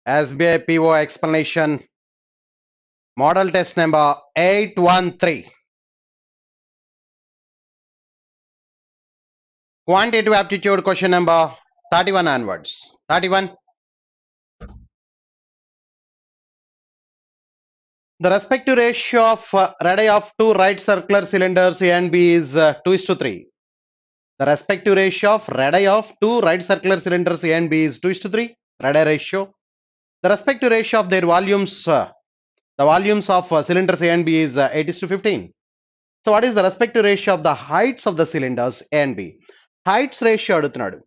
SBI PO explanation, model test number 813. Quantitative aptitude question number 31 onwards. 31. The respective ratio of radii of two right circular cylinders A and B is 2:3. The respective ratio of radii of two right circular cylinders A and B is 2:3. Radii ratio. The respective ratio of their volumes, the volumes of cylinders A and B is 8:15. So what is the respective ratio of the heights of the cylinders A and B? Heights ratio అడుగుతున్నాడు.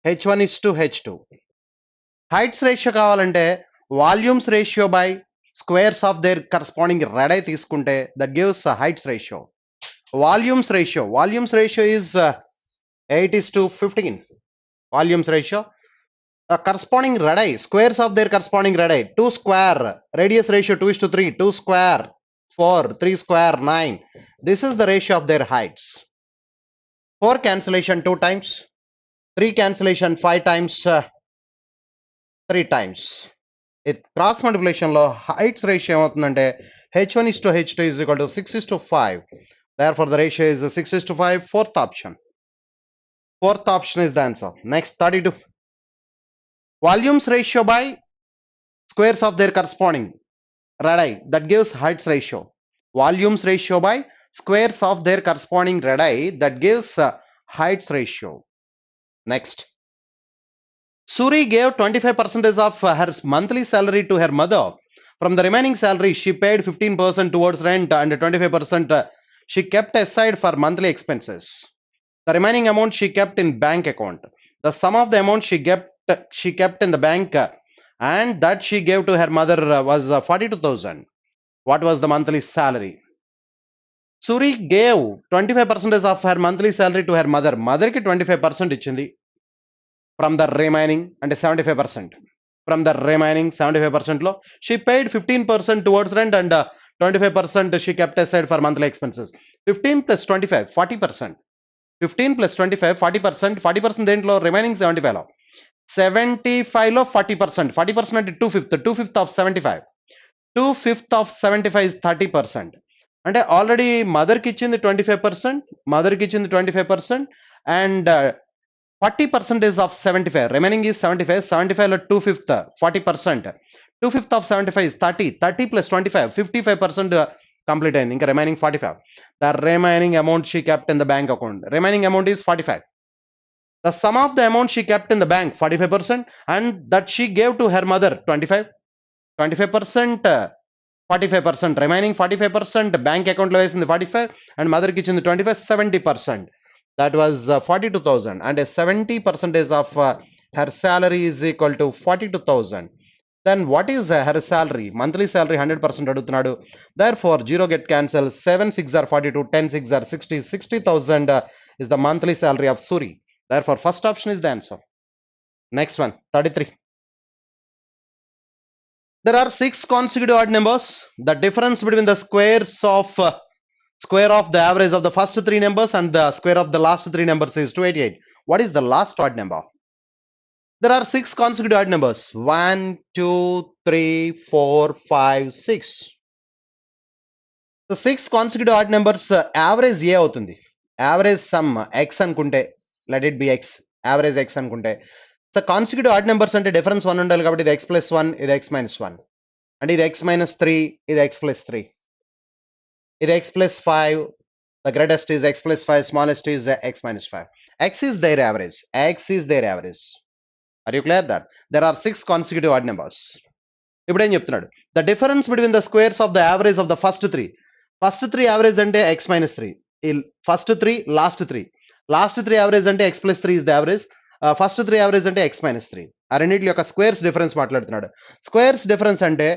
H1 is to H2. Heights ratio కావాలంటే volumes ratio by squares of their corresponding radii తీసుకుంటే that gives heights ratio. Volumes ratio is 8:15. Volumes ratio. Corresponding radii, squares of their corresponding radii. 2 square, radius ratio 2:3, 2 square 4, 3 square 9. This is the ratio of their heights. 4 cancellation 2 times, 3 cancellation 5 times, 3 times. It cross multiplication లో heights ratio ఏమవుతుందంటే h1 is to h2 is equal to 6:5. Therefore the ratio is 6:5. Fourth option is the answer. Next, 32. Volumes ratio by squares of their corresponding radii, that gives heights ratio. Volumes ratio by squares of their corresponding radii, that gives heights ratio. Next, Suri gave 25% of her monthly salary to her mother. From the remaining salary, she paid 15% towards rent and 25% she kept aside for monthly expenses. The remaining amount she kept in bank account. The sum of the amount she kept in the bank and that she gave to her mother was 42,000. What was the monthly salary? Suri gave 25% of her monthly salary to her mother. Mother ki 25% ichindi. From the remaining and 75%. From the remaining 75% lo, she paid 15% towards rent and 25% she kept aside for monthly expenses. 15 plus 25, 40%. 15 plus 25, 40%. 40% దేంట్లో remaining 75 లో. 75 లో 40%. 40% అంటే 2/5. 2/5 of 75. 2/5 of 75 is 30%. అంటే already మదర్కి ఇచ్చింది 25%, and 40% is of 75. Remaining is 75. 75 లో 2/5, 40%. 2/5 of 75 is 30. 30 plus 25, 55% complete అయింది. ఇంకా remaining 45. The remaining amount she kept in the bank account. Remaining amount is 45. The sum of the amount she kept in the bank 45% and that she gave to her mother 25. 25%, 45%. Remaining 45% bank account లో వేసింది 45 and mother కి ఇచ్చింది 25, 70%. That was 42,000 and a 70% of her salary is equal to 42,000. Then what is her salary? Monthly salary 100% అడుగుతున్నాడు. Therefore 0 get cancelled. 7 6 are 42, 10 6 are 60. 60,000 is the monthly salary of Suri. Therefore first option is the answer. Next one, 33. There are 6 consecutive odd numbers. The difference between the squares of square of the average of the first 3 numbers and the square of the last 3 numbers is 288. What is the last odd number? There are 6 consecutive odd numbers. 1, 2, 3, 4, 5, 6. The 6 consecutive odd numbers average ఏ అవుతుంది? Average sum x అనుకుంటే, let it be x. Average x అనుకుంటే. So consecutive odd numbers అంటే difference 1 ఉండాలి కాబట్టి ఇది x plus 1, ఇది x minus 1. అంటే ఇది x minus 3, ఇది x plus 3. ఇది x plus 5, the greatest is x plus 5, smallest is x minus 5. X is their average. X is their average. Are you clear that? There are 6 consecutive odd numbers. ఇప్పుడు ఏం చెప్తున్నాడు? The difference between the squares of the average of the first 3. First 3 average అంటే x minus 3. First 3, last 3. Last 3 average అంటే x plus 3 is the average. First 3 average అంటే x minus 3. ఆ రెండింటి యొక్క squares difference మాట్లాడుతున్నాడు. స్క్వేర్స్ డిఫరెన్స్ అంటే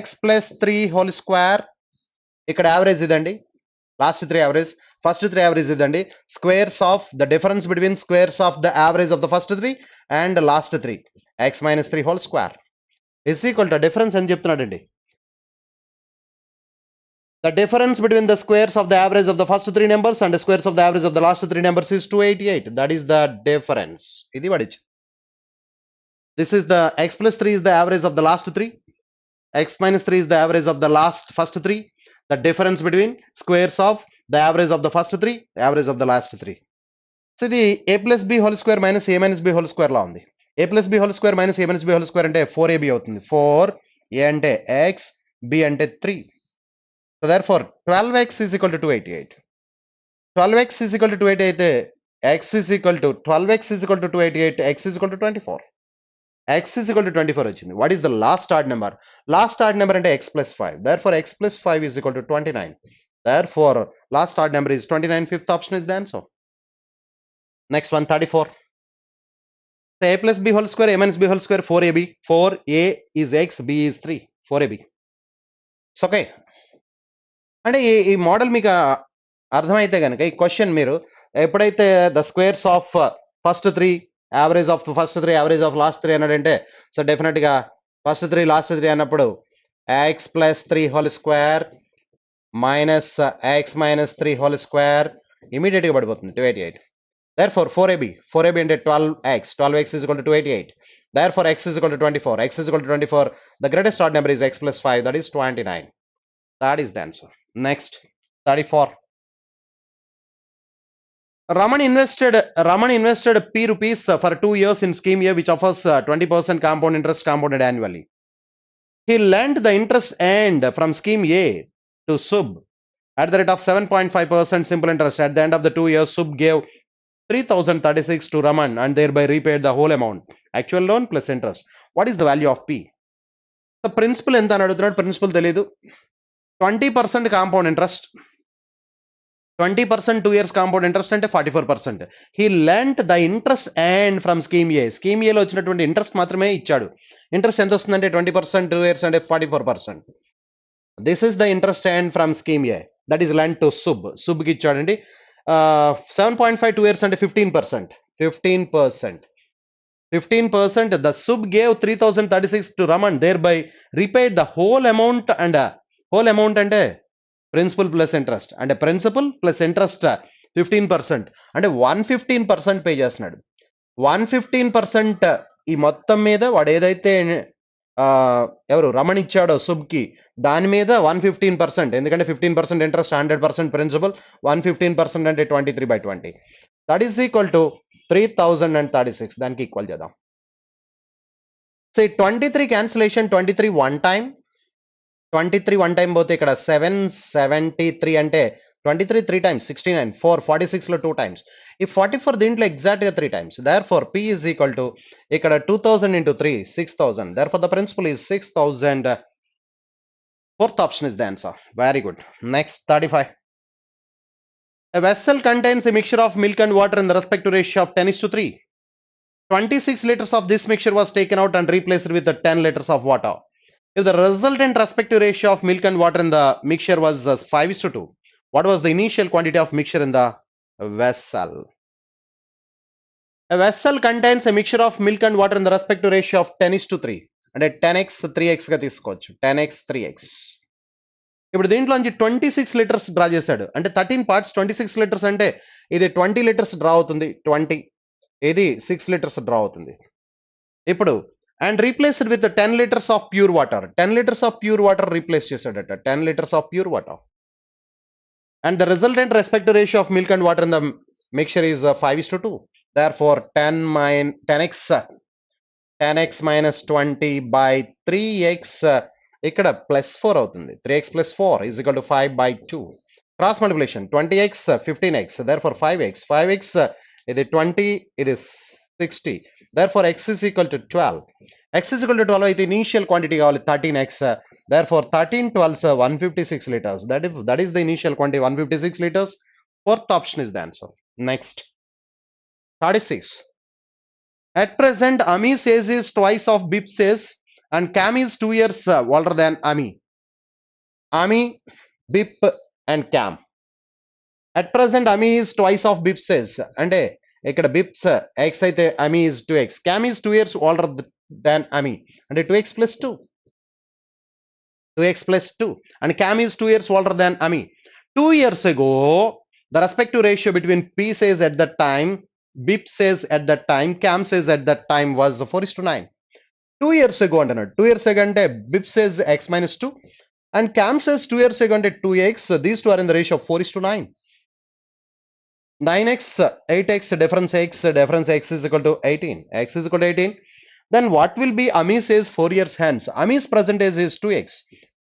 x plus 3 whole square. ఇక్కడ average ఇదండి. లాస్ట్ 3 యావరేజ్, ఫస్ట్ 3 యావరేజ్ ఇదండి. Squares of the difference between squares of the average of the first 3 and last 3, x minus 3 whole square is equal to difference అని చెప్తున్నాడండి. The difference between the squares of the average of the first 3 numbers and the squares of the average of the last 3 numbers is 288. That is the difference. ఇది వాడిచ్చు. This is the x plus 3 is the average of the last three. X minus 3 is the average of the first three. The difference between squares of the average of the first three, average of the last three. So the a plus b whole square minus a minus b whole square లా ఉంది. A plus b whole square minus a minus b whole square అంటే 4ab అవుతుంది. 4 a అంటే x, b అంటే 3. So therefore 12x is equal to 288. 12x is equal to 288 x is equal to 12x is equal to 288, x is equal to 24. X is equal to 24 వచ్చింది. What is the last odd number? Last odd number అంటే x plus 5. Therefore x plus 5 is equal to 29. Therefore last odd number is 29. Fifth option is the answer. Next one, 34. So a plus b whole square, a minus b whole square, 4ab. 4a is x, b is 3. 4ab. It's okay. అంటే ఈ model మీకు అర్థమైతే కనుక ఈ question మీరు ఎప్పుడైతే the squares of first three, average of first three, average of last three అన్నాడంటే so డెఫినెట్గా ఫస్ట్ త్రీ లాస్ట్ త్రీ అన్నప్పుడు X plus 3 whole square minus X minus 3 whole square ఇమీడియట్గా పడిపోతుంది 288. Therefore 4ab అంటే 12x, 12x is equal to 288. Therefore x is equal to 24, x is equal to 24. The greatest odd number is x plus 5, that is 29. That is the answer. Next, 34. Raman invested P rupees for 2 years in scheme A, which offers 20% compound interest compounded annually. He lent the interest earned from scheme A to Sub at the rate of 7.5% simple interest. At the end of the 2 years, Sub gave 3036 to Raman and thereby repaid the whole amount. Actual loan plus interest. What is the value of P? The principal ఎంత అని అడుగుతున్నాడు, principal తెలీదు. 20% compound interest, 20% 2 years compound interest అంటే 44%. He lent the interest and from scheme A. Scheme ఏలో వచ్చినటువంటి interest మాత్రమే ఇచ్చాడు. Interest ఎంత వస్తుందంటే 20%, 2 years అంటే 44%. This is the interest and from scheme A, that is lent to సుబ్. సుబ్కి ఇచ్చాడండి. 7.5 2 years అంటే 15%. 15%. The sub gave 3036 to Raman, thereby repaid the whole amount. And whole amount అంటే ప్రిన్సిపల్ ప్లస్ ఇంట్రెస్ట్ అంటే principal plus interest 15% అంటే 115% pay చేస్తున్నాడు. 115% ఈ మొత్తం మీద వాడు ఏదైతే ఎవరు రమణ్ ఇచ్చాడో సుబ్కి దాని మీద 115%, ఎందుకంటే 15% ఇంట్రెస్ట్, 100% ప్రిన్సిపల్, 115% అంటే 23/20. That is equal to 3036. దానికి ఈక్వల్ చేద్దాం. So 23 cancellation, 23 one time, 23 one time పోతే ఇక్కడ 773 అంటే 23 3 times 69, 446 లో 2 times. ఈ 44 దీంట్లో ఎగ్జాక్ట్ గా 3 times. Therefore P is equal to ఇక్కడ 2000 into 3 6000. Therefore the principal is 6000. Fourth option is the answer. Very good. Next, 35. A vessel contains a mixture of milk and water in the respective ratio of 10:3. 26 liters of this mixture was taken out and replaced with the 10 liters of water. If the resultant respective ratio of milk and water in the mixture was 5:2, what was the initial quantity of mixture in the vessel? A vessel contains a mixture of milk and water in the respective ratio of 10:3. అంటే 10x 3x గా తీసుకోవచ్చు. 10x 3x. ఇప్పుడు దీంట్లోంచి 26 litres draw చేశాడు. అంటే 13 parts 26 litres అంటే ఇది 20 litres draw అవుతుంది. 20, ఇది 6 లీటర్స్ డ్రా అవుతుంది. ఇప్పుడు and replaced with 10 liters of pure water. 10 liters of pure water replace చేశాడట. 10 liters of pure water. And the resultant respective ratio of milk and water in the mixture is 5:2. Therefore 10x minus 20/3x ఇక్కడ +4 అవుతుంది. 3x plus 4 is equal to 5/2. Cross multiplication 20x 15x. Therefore 5x ఇది 20, ఇది 60. Therefore x is equal to 12. X is equal to 12 అయితే initial quantity కావాలి 13x. Therefore 13 12s 156 liters. That is the initial quantity, 156 liters. Fourth option is the answer. Next, 36. At present, Ami's age is twice of Bip's age and Cam is 2 years older than Ami. Ami, Bip and Cam. At present, Ami is twice of Bip's age. అంటే ఇక్కడ Bip's x అయితే Ami is 2x. Cam is 2 years older than Ami. అంటే 2x plus 2. 2x plus 2. And Cam is 2 years older than Ami. 2 years ago, the respective ratio between P says at that time, Bip says at that time, Cam says at that time was 4:9. 2 years ago అంటున్నాడు. 2 years ago అంటే BIP says x minus 2 and CAM says 2 years ago అంటే 2x. These two are in the ratio of 4:9. 9x, 8x, difference x is equal to 18. X is equal to 18. Then what will be Ami says 4 years hence? Ami's present age is 2x.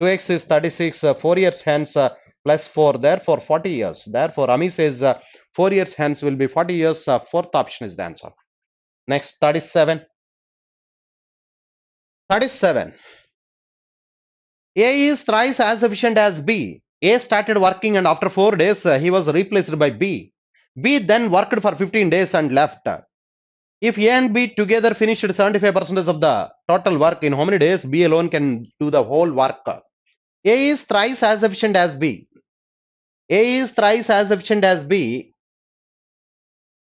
2x is 36, 4 years hence plus 4, therefore 40 years. Therefore, Ami says 4 years hence will be 40 years. Fourth option is the answer. Next, 37. 37. A is thrice as efficient as B. A started working and after 4 days he was replaced by B. B then worked for 15 days and left. If A and B together finished 75% of the total work in how many days? B alone can do the whole work. A is thrice as efficient as B. A is thrice as efficient as B.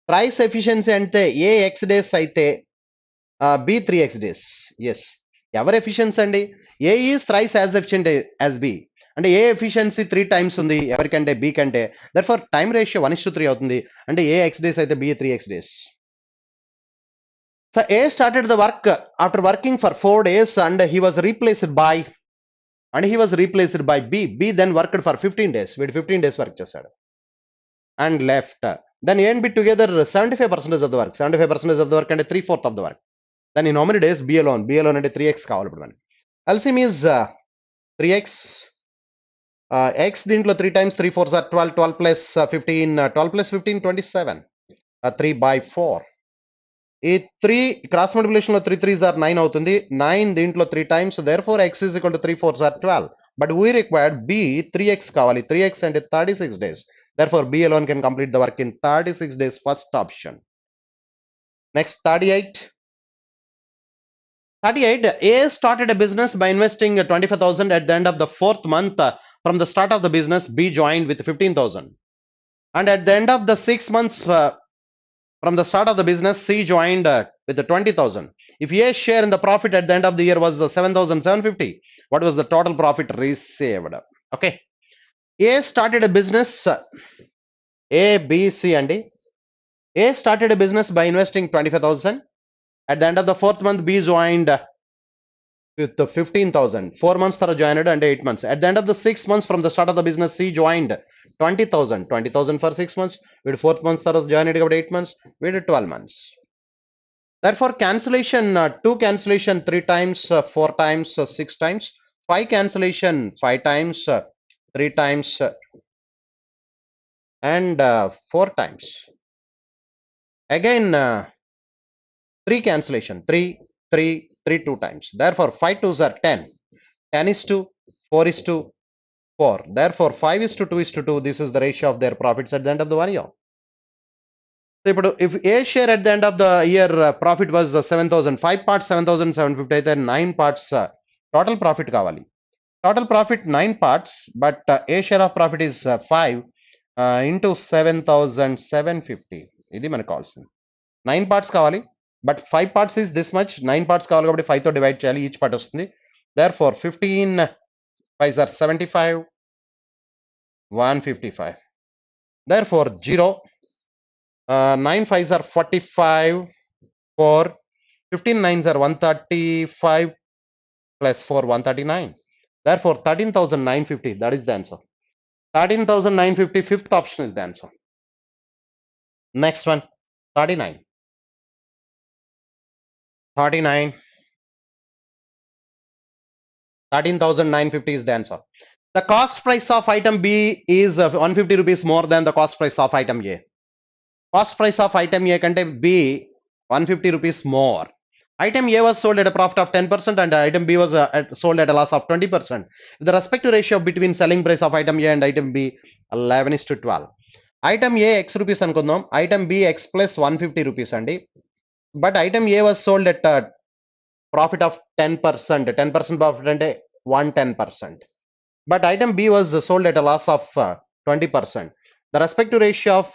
Thrice efficiency ante A x days aithe B 3x days. Yes. Ever efficiency andi? A is thrice as efficient as B. అంటే A efficiency 3 times ఉంది ఎవరికంటే B కంటే. Therefore time ratio 1:3 అవుతుంది. అంటే A x days అయితే B 3x days. So A started the work after working for 4 days and he was replaced by B. B then worked for 15 days. వీడు 15 days work చేశాడు and left. Then A and B together 75% of the work. 75% of the work అంటే 3/4 of the work. Then in how many days? B alone అంటే 3x కావాలి ఇప్పుడు మనకి. LCM is 3x. X దీంట్లో 3 times 3 4s are 12. 12 plus 15. 12 plus 15 27. 3/4. ఈ 3 cross multiplication లో 3 3s are 9 అవుతుంది. 9 దీంట్లో 3 times, therefore x is equal to 3 4s are 12. But we required B 3x కావాలి. 3x అంటే 36 days. Therefore B alone can complete the work in 36 days. First option. Next, 38. 38. A started a business by investing 25,000 at the end of the 4th month. From the start of the business, B joined with 15,000. And at the end of the 6 months from the start of the business, C joined with 20,000. If A's share in the profit at the end of the year was 7,750, what was the total profit received? Okay. A started a business. A, B, C and D. A started a business by investing 25,000. At the end of the 4th month, B joined with the 15,000. 4 months thara joined and 8 months. At the end of the 6 months from the start of the business, C joined 20,000. 20,000 for 6 months. With 4th months thara joined about 8 months. With 12 months. Therefore, cancellation 2 cancellation 3 times, 4 times, 6 times. 5 cancellation 5 times, 3 times, and 4 times. Again 3 cancellation 3 2 times. Therefore 5 2s are 10. 10 is to 4 is to 4. Therefore 5 is to 2 is to 2. This is the ratio of their profits at the end of the 1 year. So if A share at the end of the year profit was 7,000, 5 parts 7,750 అయితే 9 parts total profit కావాలి. Total profit 9 parts, but A share of profit is 5 into 7,750. ఇది మనకు కావాల్సింది. 9 parts కావాలి, but 5 parts is this much. 9 parts కావాలి కాబట్టి 5 తో divide చేయాలి. ఈచ్ పార్ట్ వస్తుంది. Therefore 15 5s are 75, 155. Therefore 0. 9 5s are 45, 4. 15 9s are 135 plus 4 139. Therefore 13,950. That is the answer. 13,950. Fifth option is the answer. Next one, 39. 39. 13,950 is the answer. The cost price of item B is 150 rupees more than the cost price of item A. Cost price of item A kante B 150 rupees more. Item A was sold at a profit of 10% and item B was sold at a loss of 20%. The respective ratio between selling price of item A and item B 11:12. Item A x rupees అనుకుందాం. Item B x plus 150 rupees అండి. But item A was sold at a profit of 10%. 10% profit అంటే 110%. But item B was sold at a loss of 20%. The respective ratio of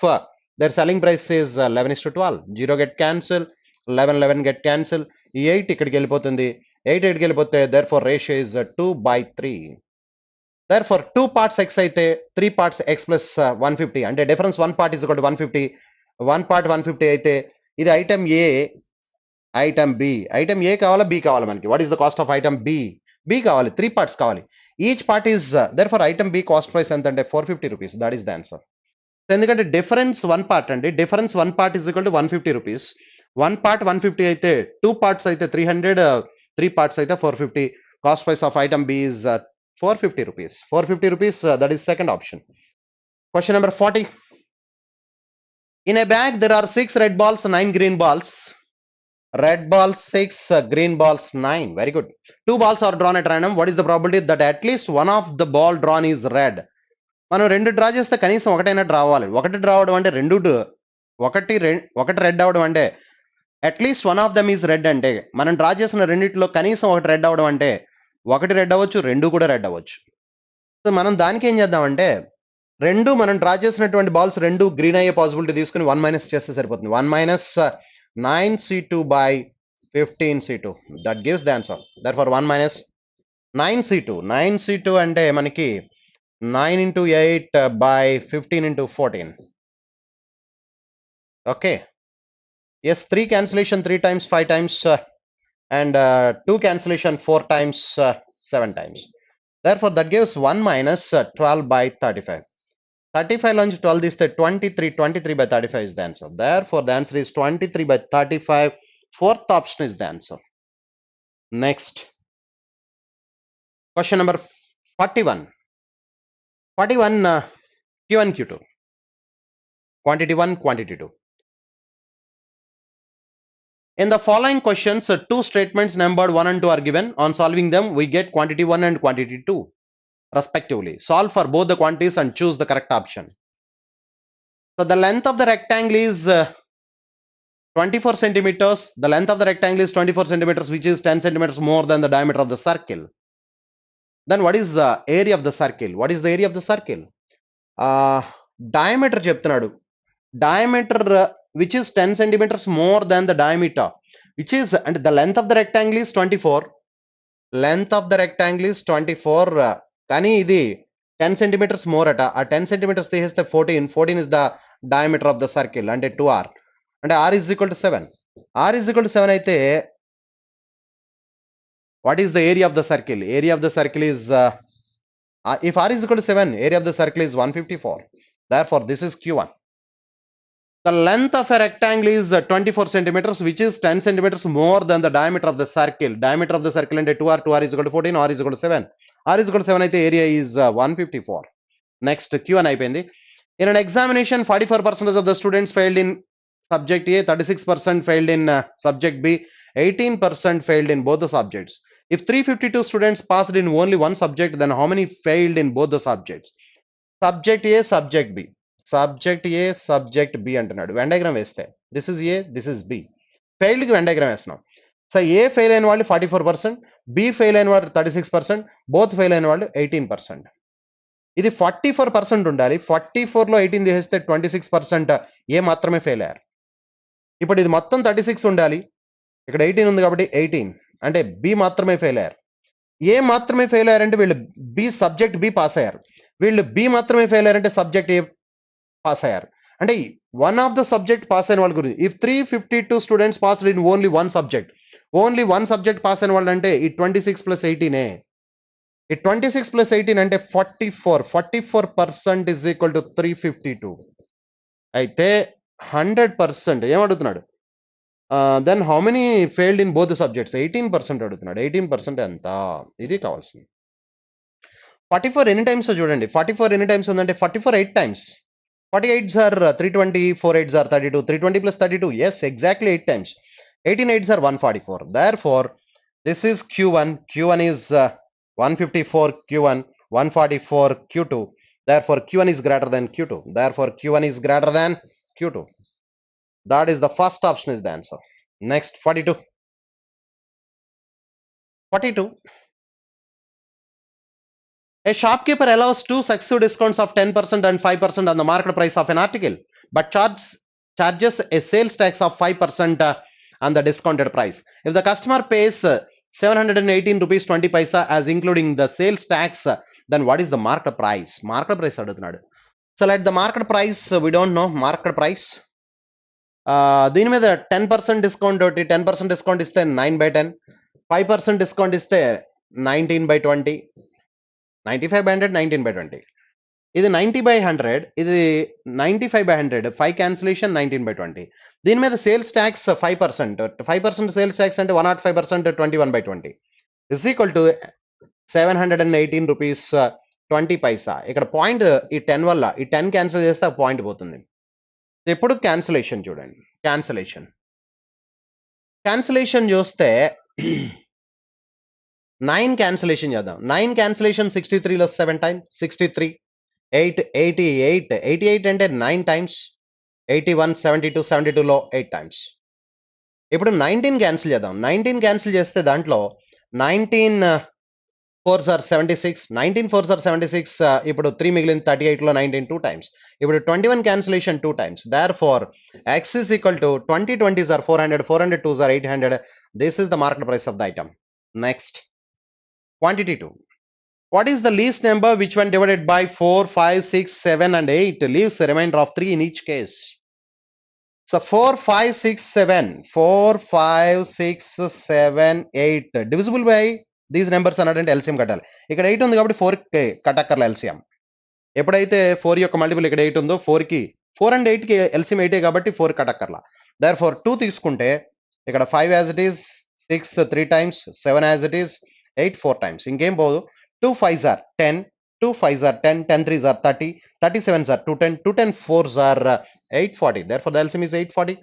their selling price is 11:12. 0 get cancelled, 11 get cancelled. 8 ఇక్కడికి వెళ్ళిపోతుంది. 8 8కి వెళ్ళిపోతే therefore ratio is 2/3. Therefore 2 parts x అయితే 3 parts x plus 150 అంటే difference 1 part is equal to 150. 1 part 150 అయితే ఇది item A item B, item A కావాలా B కావాలా మనకి? What is the cost of item B? B కావాలి, 3 parts కావాలి. Each part is there for item B cost price ఎంత అంటే 450 rupees. That is the answer. ఎందుకంటే డిఫరెన్స్ 1 part అండి. Difference 1 part is equal to 150 rupees. 1 part 150 అయితే 2 parts అయితే 300, 3 parts అయితే 450. Cost price of item B is 450 rupees. 450 rupees, that is second option. Question number 40. In a bag, there are 6 red balls, 9 green balls. Red balls 6, green balls 9. Very good. 2 balls are drawn at random. What is the probability that at least one of the ball drawn is red? మనం 2 draw చేస్తే కనీసం ఒకటైనా draw అవ్వాలి. ఒకటి draw అవడం అంటే ఒకటి red అవడం అంటే at least one of them is red అంటే మనం డ్రా చేసిన రెండిట్లో కనీసం ఒకటి రెడ్ అవడం అంటే ఒకటి రెడ్ అవ్వచ్చు, 2 కూడా రెడ్ అవ్వచ్చు. సో మనం దానికి ఏం చేద్దామంటే మనం డ్రా చేసినటువంటి బాల్స్ 2 గ్రీన్ అయ్యే పాసిబిలిటీ తీసుకుని 1 మైనస్ చేస్తే సరిపోతుంది. 1 minus 9c2 by 15c2. That gives the answer. Therefore 1 minus 9c2. 9c2 అంటే మనకి 9 into 8 by 15 into 14. Okay. Yes, 3 cancellation 3 times, 5 times, and 2 cancellation 4 times, 7 times. Therefore, that gives 1 minus 12 by 35. 35 నుంచి 12 తీస్తే 23. 23 by 35 is the answer. Therefore, the answer is 23 by 35. Fourth option is the answer. Next. Question number 41. 41, Q1, Q2. Quantity 1, quantity 2. In the following questions, 2 statements numbered 1 and 2 are given. On solving them, we get quantity 1 and quantity 2 respectively. Solve for both the quantities and choose the correct option. So the length of the rectangle is 24 centimeters. The length of the rectangle is 24 centimeters, which is 10 centimeters more than the diameter of the circle. Then what is the area of the circle? What is the area of the circle? Diameter చెప్తున్నాడు. Diameter which is 10 centimeters more than the diameter, which is, and the length of the rectangle is 24. Length of the rectangle is 24. కానీ ఇది 10 centimeters more అట. ఆ 10 centimeters తీసేస్తే 14. 14 is the diameter of the circle అంటే 2r. అంటే r is equal to 7. r is equal to 7 అయితే what is the area of the circle? Area of the circle is, if r is equal to 7, area of the circle is 154. Therefore, this is Q1. The length of a rectangle is 24 centimeters, which is 10 centimeters more than the diameter of the circle. Diameter of the circle and 2r, 2r is equal to 14, r is equal to 7. r is equal to 7 అయితే area is 154. Next, Q1 అయిపోయింది. In an examination, 44% of the students failed in subject A, 36% failed in subject B, 18% failed in both the subjects. If 352 students passed in only one subject, then how many failed in both the subjects? Subject A, subject B. Subject A, subject B అంటున్నాడు. Venn diagram వేస్తే this is A, this is B. ఫెయిల్డ్కి Venn diagram వేస్తున్నాం. So A fail అయిన వాళ్ళు 44%, B fail అయిన వాళ్ళు 36%, both fail అయిన వాళ్ళు 18%. ఇది 44% ఉండాలి. 44లో 18 తీసేస్తే 26% ఏ మాత్రమే ఫెయిల్ అయ్యారు. ఇప్పుడు ఇది మొత్తం 36 ఉండాలి. ఇక్కడ 18 ఉంది కాబట్టి 18 అంటే బి మాత్రమే ఫెయిల్ అయ్యారు. ఏ మాత్రమే ఫెయిల్ అయ్యారంటే వీళ్ళు బి, సబ్జెక్ట్ బి పాస్ అయ్యారు. వీళ్ళు బి మాత్రమే ఫెయిల్ అయ్యారంటే సబ్జెక్ట్ ఏ పాస్ అయ్యారు. అంటే one of the subject pass అయిన వాళ్ళ గురించి. If 352 students pass in only one subject, only one subject pass అయిన వాళ్ళు అంటే ఈ 26 + 18. ఈ 26 + 18 అంటే 44. 44% is equal to 352. అయితే 100% ఏమడుగుతున్నాడు? Then how many failed in both subjects? 18% అడుగుతున్నాడు. 18% ఎంత? ఇది కావాల్సింది. 44 ఎన్ని టైమ్స్ చూడండి. 44 ఎన్ని టైమ్స్ ఉందంటే 44 8 times. 48s are 320, 4 8s are 32, 320 + 32. Yes, exactly 8 times. 18 8s are 144. Therefore, this is Q1. Q1 is 154 Q1, 144 Q2. Therefore, Q1 is greater than Q2. Therefore, Q1 is greater than Q2. That is the first option is the answer. Next, 42. 42. A shopkeeper allows 2 successive discounts of 10% and 5% on the market price of an article, but charges a sales tax of 5% on the discounted price. If the customer pays 718 rupees 20 paisa as including the sales tax, then what is the market price? Market price adugutunnadu. So let the market price, we don't know market price. దీని మీద 10% discount తోటి 10% discount ఇస్తే 9/10, 5% discount ఇస్తే 19/20, 95/100, 19/20. ఇది 90/100, ఇది 95/100, 5 cancellation 19/20. దీని మీద sales tax 5%, 5% sales tax అంటే 105%, 21/20 ఇస్ ఈక్వల్ టు 718 రూపీస్ 20 పైసా. ఇక్కడ పాయింట్ ఈ 10 వల్ల ఈ 10 క్యాన్సిల్ చేస్తే ఆ పాయింట్ పోతుంది. ఇప్పుడు క్యాన్సిలేషన్ చూడండి. క్యాన్సిలేషన్ చూస్తే 9 క్యాన్సిలేషన్ చేద్దాం. 9 క్యాన్సిలేషన్ 63లో 7 టైమ్స్ 63, 8 88, 88 అంటే 9 టైమ్స్, 81 72, 72లో 8 టైమ్స్. ఇప్పుడు 19 క్యాన్సిల్ చేద్దాం. 19 క్యాన్సిల్ చేస్తే దాంట్లో 19 4s are 76, 19 4s are 76, ఇప్పుడు 3 మిగిలింది 38లో 19 2 టైమ్స్. ఇప్పుడు 21 cancellation 2 times. Therefore x is equal to 20 20s are 400, 400 2s are 800. This is the market price of the item. Next, quantity 2. What is the least number which when divided by 4, 5, 6, 7 and 8 leaves a remainder of 3 in each case? So 4, 5, 6, 7, 4, 5, 6, 7, 8 divisible by these numbers అన్నట్టు LCM కట్టాలి. ఇక్కడ 8 ఉంది కాబట్టి 4 కట్టక్కర్ల LCM. ఎప్పుడైతే 4 యొక్క multiple ఇక్కడ 8 ఉందో 4 కి 4 అండ్ 8 కి ఎల్సిఎం 8 కాబట్టి 4 కట్టక్కర్ల. Therefore 2 తీసుకుంటే ఇక్కడ 5 as it is, 6 3 times, 7 as it is, 8 4 times. ఇంకేం పోదు. 2 5s are 10, 2 5s are 10, 10 3s are 30, 37s are 210, 210 4s are 840. Therefore the LCM is 840.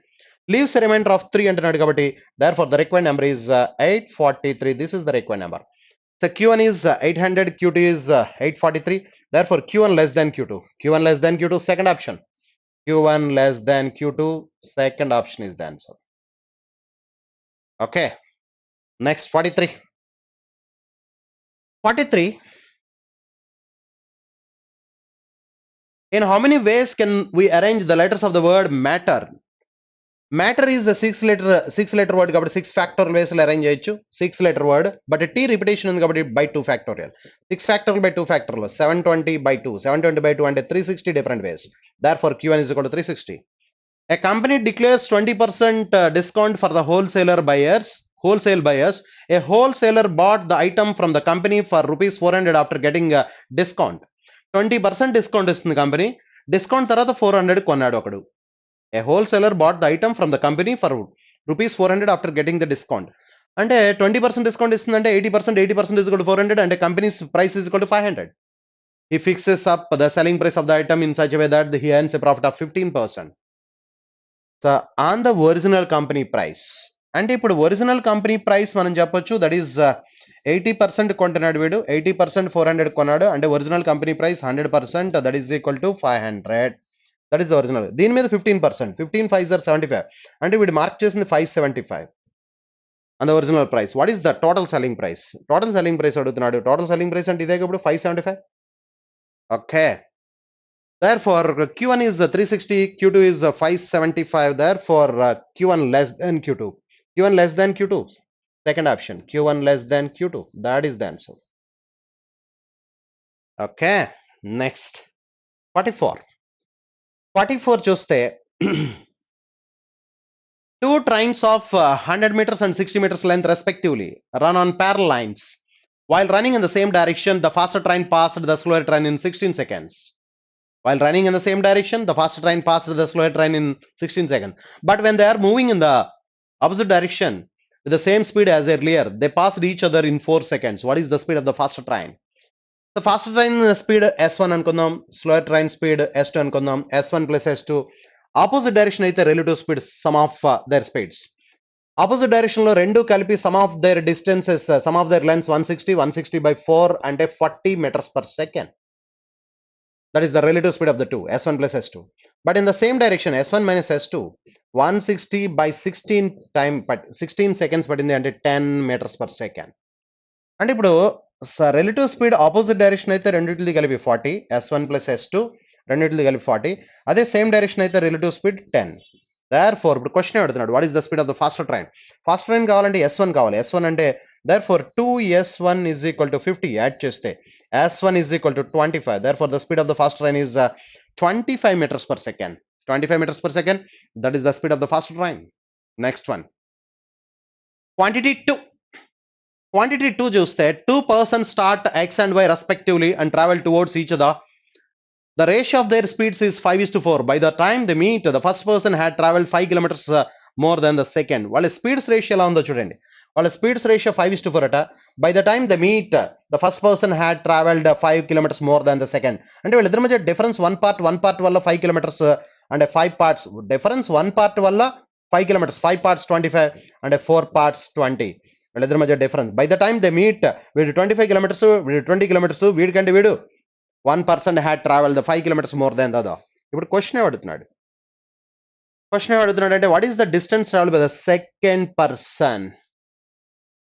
Leaves a remainder of 3 అంటున్నాడు కాబట్టి therefore the required number is 843. This is the required number. So Q1 is 800, Q2 is 843. Therefore Q1 less than Q2. Q1 less than Q2, second option. Q1 less than Q2, second option is the answer. Okay. Next 43. 43. In how many ways can we arrange the letters of the word matter? Matter is a 6-letter word కాబట్టి 6 factorial ways లో arrange చేయొచ్చు. 6-letter word but t repetition ఉంది కాబట్టి by 2 factorial. 6 factorial by 2 factorial, 720 by 2, 720 by 2 అంటే 360 different ways. Therefore Q1 is equal to 360. A company declares 20% discount for the wholesale buyers. A wholesaler bought the item from the company for rupees 400 after getting a discount. 20% discount ఇస్తుంది company. Discount తర్వాత 400 కొన్నాడు ఒకడు. A wholesaler bought the item from the company for rupees 400 after getting the discount. అంటే 20% discount ఇస్తుందంటే 80% is equal to 400 అంటే companies price is equal to 500. He fixes up the selling price of the item in such a way that he earns a profit of 15%. So on the original company price, అంటే ఇప్పుడు original company price మనం చెప్పొచ్చు that is 80% కొంటున్నాడు వీడు, 80% 400 కొన్నాడు అంటే original company price 100%, that is equal to 500. That is the original. దీని మీద 15%, 15 5s are 75 అంటే వీడు మార్క్ చేసింది 575 and the original price. What is the total selling price? Total selling price అడుగుతున్నాడు. టోటల్ సెల్లింగ్ ప్రైస్ అంటే ఇదే ఇప్పుడు 575. Okay. Therefore Q1 is 360, Q2 is 575. Therefore Q1 less than Q2. Q1 less than Q2. Second option. Q1 less than Q2. That is the answer. Okay. Next. 44. 44 చూస్తే two trains of 100 meters and 60 meters length respectively run on parallel lines. While running in the same direction, the faster train passed the slower train in 16 seconds. While running in the same direction, the faster train passed the slower train in 16 seconds. But when they are moving in the opposite direction with the same speed as earlier, they passed each other in 4 seconds. What is the speed of the faster train? The faster train speed S1 అనుకుందాం, slower train speed S2 అనుకుందాం. S1 plus S2. Opposite direction అయితే relative speed, sum of their speeds. Opposite direction లో రెండు కలిపి sum of their distances, sum of their lengths 160 by 4 అంటే 40 meters per second. That is the relative speed of the two, S1 plus S2. But in the same direction, S1 minus S2, 160 by 16 seconds పడింది అంటే 10 meters per second. అంటే ఇప్పుడు relative speed opposite direction అయితే రెండింటిది కలిపి 40, S1 plus S2 రెండింటిది కలిపి 40. అదే same direction అయితే relative speed 10. Therefore ఇప్పుడు క్వశ్చన్ అడుగుతున్నాడు, what is the speed of the faster train? Fast train కావాలంటే S1 కావాలి. S1 అంటే therefore 2S1 is equal to 50 add చేస్తే S1 is equal to 25. Therefore the speed of the fast train is 25 meters per second. 25 meters per second. That is the speed of the first train. Next one. Quantity 2. Quantity 2 చూస్తే 2 persons start x and y respectively and travel towards each other. The ratio of their speeds is 5:4. By the time they meet, the first person had traveled 5 kilometers more than the second. వాళ్ళ speeds ratio ఎలా ఉందో చూడండి. వాళ్ళ speeds ratio 5:4 అట. By the time the meet the first person had travelled 5 kilometres more than the second. అంటే వీళ్ళిద్దరి మధ్య difference one part వల్ల 5 కిలోమీటర్స్ అంటే 5 పార్ట్స్ డిఫరెన్స్ 1 part వల్ల 5 kilometers, 5 parts 25 and 4 parts 20. వీళ్ళిద్దరి మధ్య difference. By the time they meet వీడు 25 kilometers, వీడు 20 kilometers, వీడికంటే వీడు 1% had travel the 5 kilometers more than the other. ఇప్పుడు క్వశ్చన్ ఏమడుగుతున్నాడు అంటే what is the distance travel by the second person?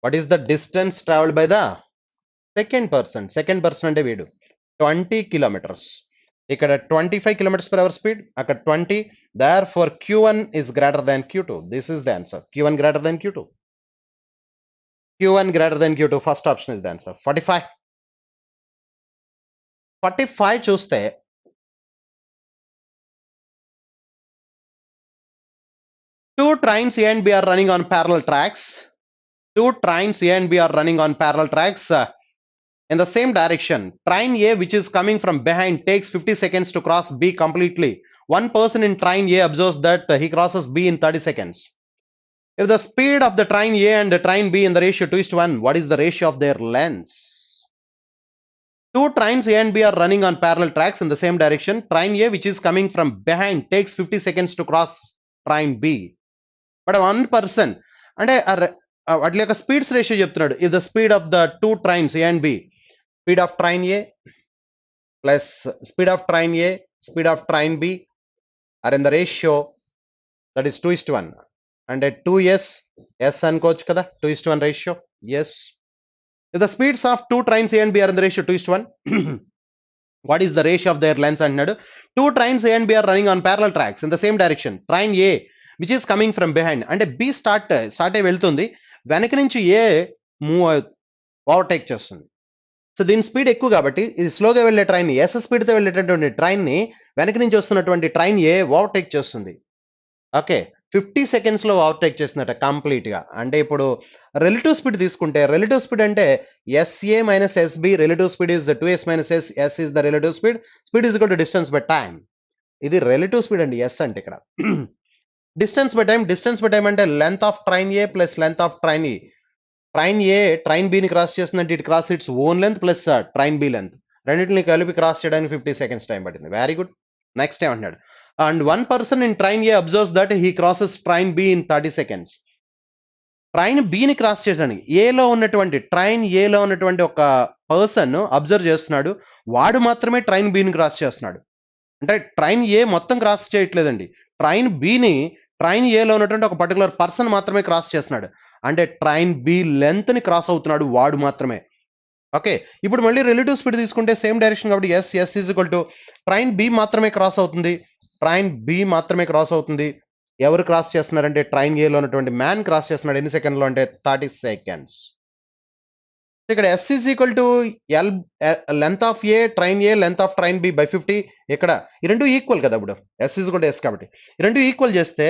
What is the distance travel by the second person? Second person అంటే వీడు 20 kilometers. ఇక్కడ 25 kilometers per hour speed, అక్కడ 20. Therefore Q1 is greater than Q2. This is the answer. Q1 greater than Q2. Q1 greater than Q2. First option is the answer. 45. 45 చూస్తే two trains A and B are running on parallel tracks. Two trains A and B are running on parallel tracks in the same direction. Train A, which is coming from behind, takes 50 seconds to cross B completely. One person in train A observes that he crosses B in 30 seconds. If the speed of the train A and the train B in the ratio 2:1, what is the ratio of their lengths? Two trains A and B are running on parallel tracks in the same direction. Train A, which is coming from behind, takes 50 seconds to cross train B. But one person, అంటే వాటి యొక్క speeds ratio చెప్తున్నాడు. If the speed of the two trains A and B, speed of train A plus speed of train A, speed of train B are in the ratio that is 2:1. అంటే 2s అనుకోవచ్చు కదా, 2:1 రేషియో. Yes. If the speeds of two trains A and B are in the ratio 2:1, what is the ratio of their lengths అంటున్నాడు. Two trains A and B are running on parallel tracks in the same direction. Train A, which is coming from behind, అంటే B start అయి వెళ్తుంది, వెనక నుంచి A move overtake చేస్తుంది. So దీని speed ఎక్కువ కాబట్టి ఇది స్లోగా వెళ్ళే ట్రైన్ ఎస్ స్పీడ్తో వెళ్ళేటటువంటి ట్రైన్ని వెనక నుంచి వస్తున్నటువంటి ట్రైన్ ఏ ఓవర్టేక్ చేస్తుంది. ఓకే, 50 సెకండ్స్లో ఓవర్టేక్ చేసిందట కంప్లీట్గా. అంటే ఇప్పుడు రిలేటివ్ స్పీడ్ తీసుకుంటే, రిలేటివ్ స్పీడ్ అంటే SA minus SB, relative speed is 2s minus S, S is the relative speed, speed is equal to distance by time. ఇది రిలేటివ్ స్పీడ్ అండి ఎస్ అంటే. ఇక్కడ డిస్టెన్స్ బై టైం అంటే length of train A plus length of train ఈ. Train A train బిని cross చేస్తుందంటే it cross its own length plus train B length, రెండింటిని కలిపి క్రాస్ చేయడానికి 50 seconds టైం పట్టింది. Very good. నెక్స్ట్ ఏమంటున్నాడు, and one person in train A observes that he crosses train B in 30 seconds. Train బిని cross చేయడానికి train ఏలో ఉన్నటువంటి ఒక పర్సన్ అబ్జర్వ్ చేస్తున్నాడు, వాడు మాత్రమే ట్రైన్ బిని క్రాస్ చేస్తున్నాడు. అంటే ట్రైన్ ఏ మొత్తం క్రాస్ చేయట్లేదండి, ట్రైన్ బిని ట్రైన్ ఏలో ఉన్నటువంటి ఒక పర్టికులర్ పర్సన్ మాత్రమే క్రాస్ చేస్తున్నాడు. అంటే ట్రైన్ బి లెంత్ ని క్రాస్ అవుతున్నాడు వాడు మాత్రమే. ఓకే, ఇప్పుడు మళ్ళీ రిలేటివ్ స్పీడ్ తీసుకుంటే సేమ్ డైరెక్షన్ కాబట్టి S is equal to train B మాత్రమే క్రాస్ అవుతుంది, ట్రైన్ బి మాత్రమే క్రాస్ అవుతుంది. ఎవరు క్రాస్ చేస్తున్నారంటే ట్రైన్ ఏలో ఉన్నటువంటి మ్యాన్ క్రాస్ చేస్తున్నాడు. ఎన్ని సెకండ్లో అంటే 30 seconds. ఇక్కడ S is equal to L length of A train A length of train B by 50. ఇక్కడ ఈ రెండు ఈక్వల్ కదా, ఇప్పుడు S is equal to S కాబట్టి ఈ రెండు ఈక్వల్ చేస్తే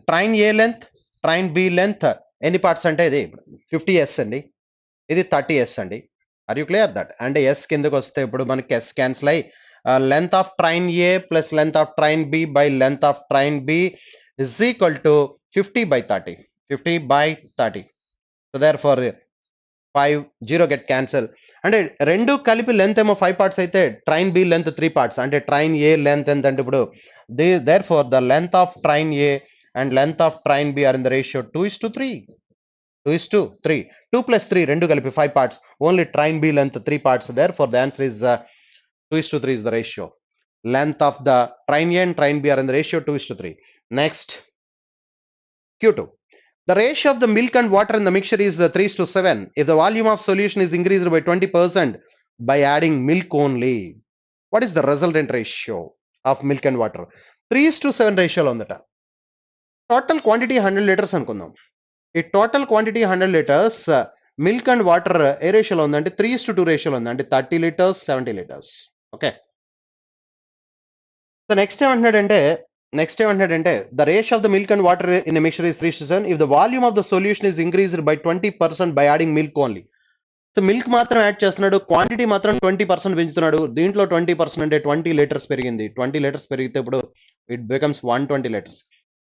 train A length train B length ఎన్ని పార్ట్స్ అంటే ఇది 50s అండి, ఇది 30s అండి. Are you clear that? అంటే ఎస్ కిందకు వస్తే ఇప్పుడు మనకి ఎస్ క్యాన్సిల్ అయ్యి length of train A plus length of train B by length of train B is equal to 50/30. 50/30. So therefore 5 0 get cancel. అంటే రెండు కలిపి లెంత్ ఏమో 5 parts అయితే ట్రైన్ బి లెంత్ 3 parts. అంటే ట్రైన్ ఏ లెంత్ ఎంత అంటే ఇప్పుడు therefore the length of train A and length of train B are in the ratio 2:3. 2:3. 2 plus 3 రెండు కలిపి 5 parts. Only train B length 3 parts. Therefore the answer is 2:3 is the ratio. Length of the train A and train B are in the ratio 2:3. Next, Q2. The ratio of the milk and water in the mixture is 3:7. If the volume of solution is increased by 20% by adding milk only, what is the resultant ratio of milk and water? 3:7 ratio ఉందట. Total quantity 100 liters అనుకుందాం. ఈ total quantity 100 liters milk and water ఏ రేషియోలో ఉందంటే 3:2 రేషియోలో ఉంది, అంటే 30 liters 70 liters. Okay, so next ఏమంటున్నాడంటే the ratio of the milk and water in mixture is 3:7 if the volume of the solution is increased by 20% by adding milk only. So milk మాత్రం add చేస్తున్నాడు, quantity మాత్రం 20% పెంచుతున్నాడు. దీంట్లో 20% అంటే 20 litres పెరిగింది. 20 litres పెరిగితే ఇప్పుడు ఇట్ బికమ్స్ 120 లీటర్స్.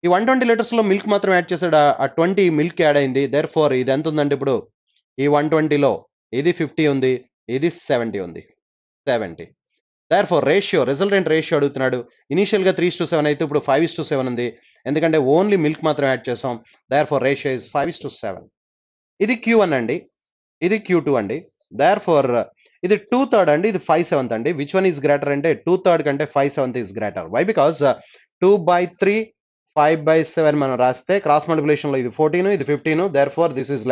ఈ 120 లీటర్స్ లో మిల్క్ మాత్రం యాడ్ చేశాడు. ఆ 20 మిల్క్ యాడ్ అయింది. దేర్ ఫోర్ ఇది ఎంత ఉందంటే ఇప్పుడు ఈ 120లో ఇది 50 ఉంది, ఇది 70 ఉంది. 70. దేర్ ఫోర్ రిజల్టెంట్ రేషియో అడుగుతున్నాడు. ఇనీషియల్ గా 3:7 అయితే ఇప్పుడు 5:7 ఉంది. ఎందుకంటే ఓన్లీ మిల్క్ మాత్రం యాడ్ చేసాం. Therefore ratio is 5:7. ఇది Q1 అండి, ఇది Q2 అండి. దేర్ ఫోర్ ఇది 2/3 అండి, ఇది 5/7 అండి. విచ్ వన్ ఈస్ గ్రేటర్ అంటే 2/3 కంటే 5/7 ఈస్ గ్రేటర్. వై? బికాస్ 2/3 5/7 మనం రాస్తే క్రాస్ మల్టిప్లికేషన్ లో ఇది 14, ఇది 15. Therefore this is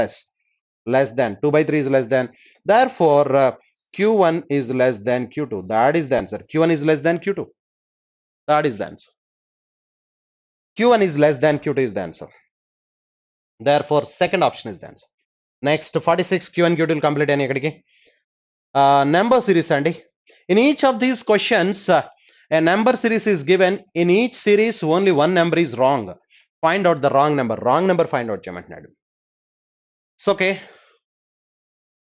less than 2/3 is less than. Therefore Q1 is less than Q2. That is the answer. Q1 is less than Q2. That is the answer. Q1 is less than Q2 is the answer. Therefore second option is the answer. Next 46 Q1 Q2 will complete any ikkadiki. Number series andi. In each of these questions a number series is given. In each series only one number is wrong. Find out the wrong number. Wrong number find out cheyamantunnadu. So okay,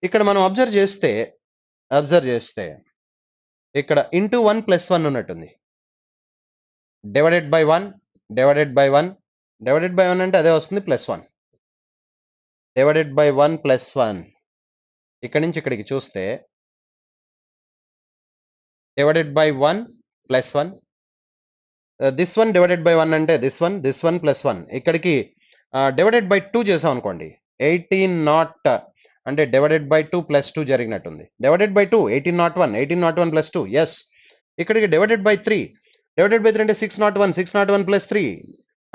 ఇక్కడ మనం observe చేస్తే ఇక్కడ into 1 plus 1 ఉన్నట్టుంది. Divided by 1 అంటే అదే వస్తుంది plus 1. Divided by 1 plus 1 ఇక్కడ నుంచి ఇక్కడికి చూస్తే divided by 1 plus 1. This one divided by 1 అంటే దిస్ వన్ ప్లస్ 1. ఇక్కడికి డివైడెడ్ బై 2 చేసాం అనుకోండి 18 అంటే డివైడెడ్ బై 2 ప్లస్ 2 జరిగినట్టుంది. Divided by 2 1801 plus 2. ఎస్. ఇక్కడికి డివైడెడ్ బై 3 అంటే 601 ప్లస్ 3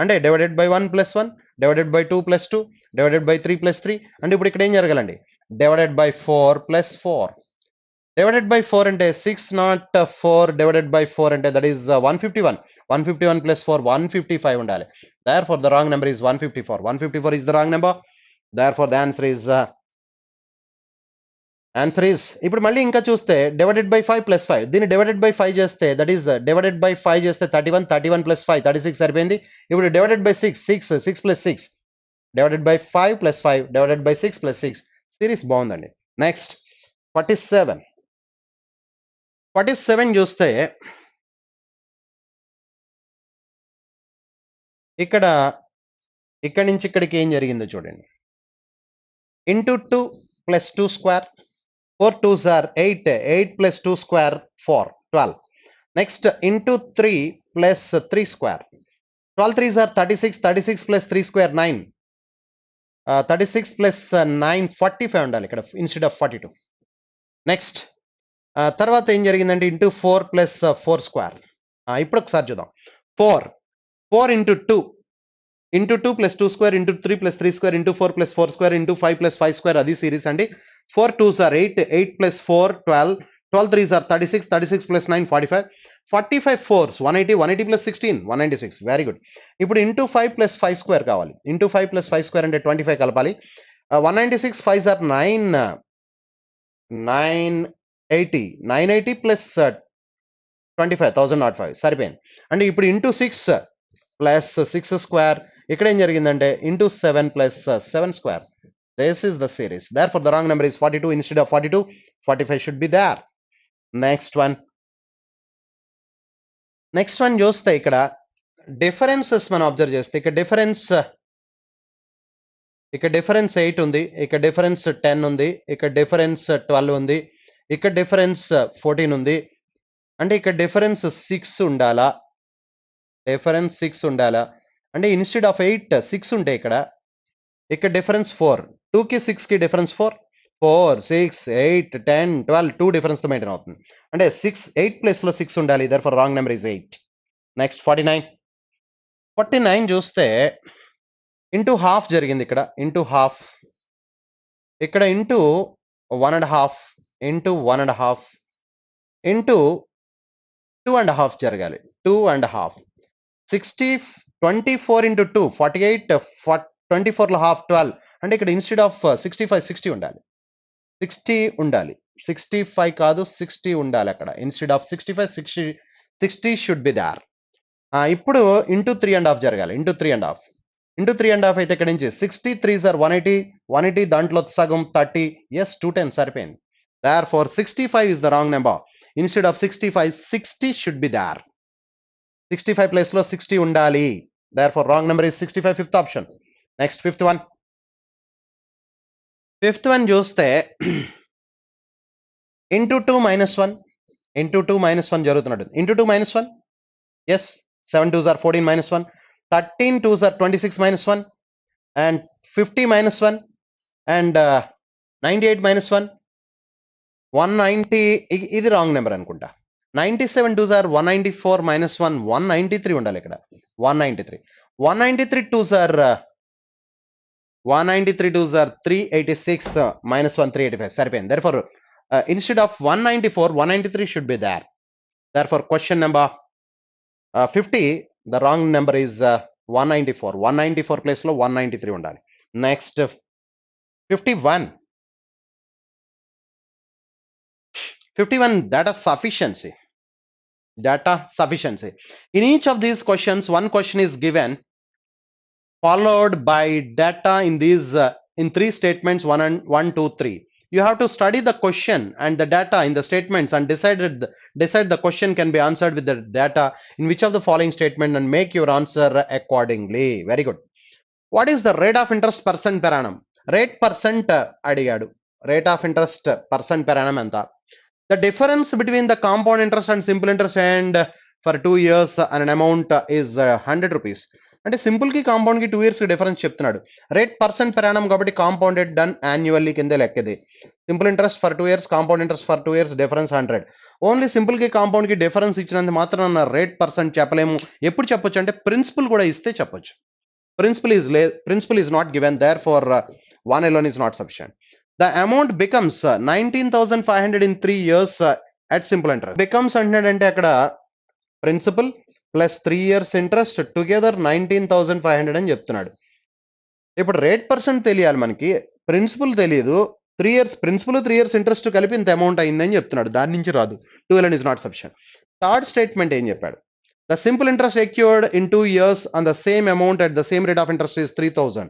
అంటే divided by 1 plus 1, divided by 2 plus 2, divided by 3 plus 3. అంటే ఇప్పుడు ఇక్కడ ఏం జరగాలండి? Divided by 4 plus 4. Divided by 4 అంటే 604 డివైడెడ్ బై 4 అంటే దట్ ఈస్ 151 ప్లస్ 4 155 ఉండాలి. Therefore the wrong number is 154. 154 is the wrong number. Therefore the answer is ఇప్పుడు మళ్ళీ ఇంకా చూస్తే డివైడెడ్ బై 5 ప్లస్ 5. దీన్ని డివైడెడ్ బై 5 చేస్తే దట్ ఈస్ డివైడెడ్ బై 5 చేస్తే 31 ప్లస్ 5 36 సరిపోయింది. ఇప్పుడు divided by 6 plus 6 divided by 5 plus 5 divided by 6 plus 6. Series బాగుందండి. నెక్స్ట్ 47 చూస్తే ఇక్కడ నుంచి ఇక్కడికి ఏం జరిగిందో చూడండి. Into 2 plus 2 square 4 2s are 8 plus 2 square 4 12. Next into 3 plus 3 square 12 3s are 36 plus 3 square 9. 36 plus 9 45 ఉండాలి ఇక్కడ ఇన్స్టెడ్ ఆఫ్ 42. నెక్స్ట్ తర్వాత ఏం జరిగిందంటే ఇంటూ 4 ప్లస్ 4 స్క్వేర్. ఇప్పుడు ఒకసారి చూద్దాం. 4 into 2 plus 2 square into 3 plus 3 square into 4 plus 4 square into 5 plus 5 square. అది series అండి. 4 2s are 8 plus 4 12 3s are 36 plus 9 45 4s 180 plus 16 196. Very good. ఇప్పుడు ఇంటూ 5 ప్లస్ 5 స్క్వేర్ కావాలి. ఇంటూ 5 ప్లస్ 5 స్క్వేర్ అంటే 25 కలపాలి. 196 5s are 980 plus 25 1005 సరిపోయింది. అంటే ఇప్పుడు into 6 plus 6 square. ఇక్కడ ఏం జరిగిందంటే into 7 plus 7 square. This is the series. Therefore the wrong number is 42 instead of 42. 45 should be there. Next one చూస్తే ఇక్కడ డిఫరెన్సెస్ మనం అబ్జర్వ్ చేస్తే ఇక్కడ డిఫరెన్స్ 8 ఉంది, ఇక్కడ డిఫరెన్స్ 10 ఉంది, ఇక్కడ డిఫరెన్స్ 12 ఉంది, ఇక్కడ డిఫరెన్స్ 14 ఉంది. అంటే ఇక్కడ డిఫరెన్స్ 6 ఉండాలా? అంటే ఇన్స్టెడ్ ఆఫ్ 8 6 ఉంటే ఇక్కడ డిఫరెన్స్ 4. 2కి 6కి డిఫరెన్స్ 4 6 8 10 12 2 డిఫరెన్స్ తో మెయింటైన్ అవుతుంది. అంటే 8 ప్లేస్ లో 6 ఉండాలి. therefore wrong number is 8. Next 49 చూస్తే ఇంటూ హాఫ్ జరిగింది. ఇక్కడ ఇంటూ 1.5 ఇంటూ 1.5 ఇంటూ 2.5 జరగాలి. 2.5 60 24 ఇంటూ 2 48 24 లో హాఫ్ 12. అంటే ఇక్కడ ఇన్స్టెడ్ ఆఫ్ 65 60 ఉండాలి. 65 కాదు 60 ఉండాలి. అక్కడ instead of 65 60 60 should be there. ఇప్పుడు ఇంటూ 3.5 జరగాలి. ఇంటూ 3.5 ఇంటూ 3.5 అయితే ఇక్కడ నుంచి 60 3s are 180 దాంట్లో సగం 30 yes 210 సరిపోయింది. Therefore 65 is the wrong number. Instead of 65 60 should be there. 65 place లో 60 ఉండాలి. Therefore wrong number is 65, fifth option. Next fifth one. Fifth one చూస్తే into 2 minus 1 into 2 minus 1 జరుగుతున్నట్టు. into 2 minus 1 yes 7 2s are 14 minus 1 13 2s are 26 minus 1 and 50 minus 1 and 98 minus 1 190 ఇది wrong number అనుకుంటా. 97 2s are 194 minus 1 193 ఉండాలి ఇక్కడ 193 193 2s are 193 2s are 386 minus 1 385 సరిపోయింది. Therefore instead of 194 193 should be there. Therefore question number 50 the wrong number is 194 place లో 193 ఉండాలి. Next 51 data sufficiency. In each of these questions one question is given followed by data in these in three statements 1 2 3. You have to study the question and the data in the statements and decide the question can be answered with the data in which of the following statement and make your answer accordingly. Very good. What is the rate of interest percent per annum? Rate percent అడిగాడు. Rate of interest percent per annum ఎంత? The difference between the compound interest and simple interest and for 2 years and an amount is 100 rupees. అంటే simple కి compound కి 2 years కి difference చెప్తున్నాడు. Rate percent per Yanam కాబట్టి compounded done annually కింద లెక్కది. Simple interest for 2 years, compound interest for 2 years, difference 100. Only simple కి compound కి డిఫరెన్స్ ఇచ్చినంత మాత్రం రేట్ పర్సెంట్ చెప్పలేము. ఎప్పుడు చెప్పొచ్చు అంటే ప్రిన్సిపల్ కూడా ఇస్తే చెప్పొచ్చు. Principal is not given, therefore one alone is not sufficient. The amount becomes 19,500 in 3 years at simple interest. Becomes అంటే అక్కడ principal plus 3 years interest together 19,500 అని చెప్తున్నాడు. ఇప్పుడు రేట్ పర్సెంట్ తెలియాలి మనకి, ప్రిన్సిపల్ తెలియదు. 3 years ప్రిన్సిపల్ 3 years ఇంట్రెస్ట్ కలిపి ఇంత అమౌంట్ అయిందని చెప్తున్నాడు. దాని నుంచి రాదు. 2 alone is not sufficient. Third statement ఏం చెప్పాడు? The simple interest secured in 2 years on the same amount at the same rate of interest is 3,000.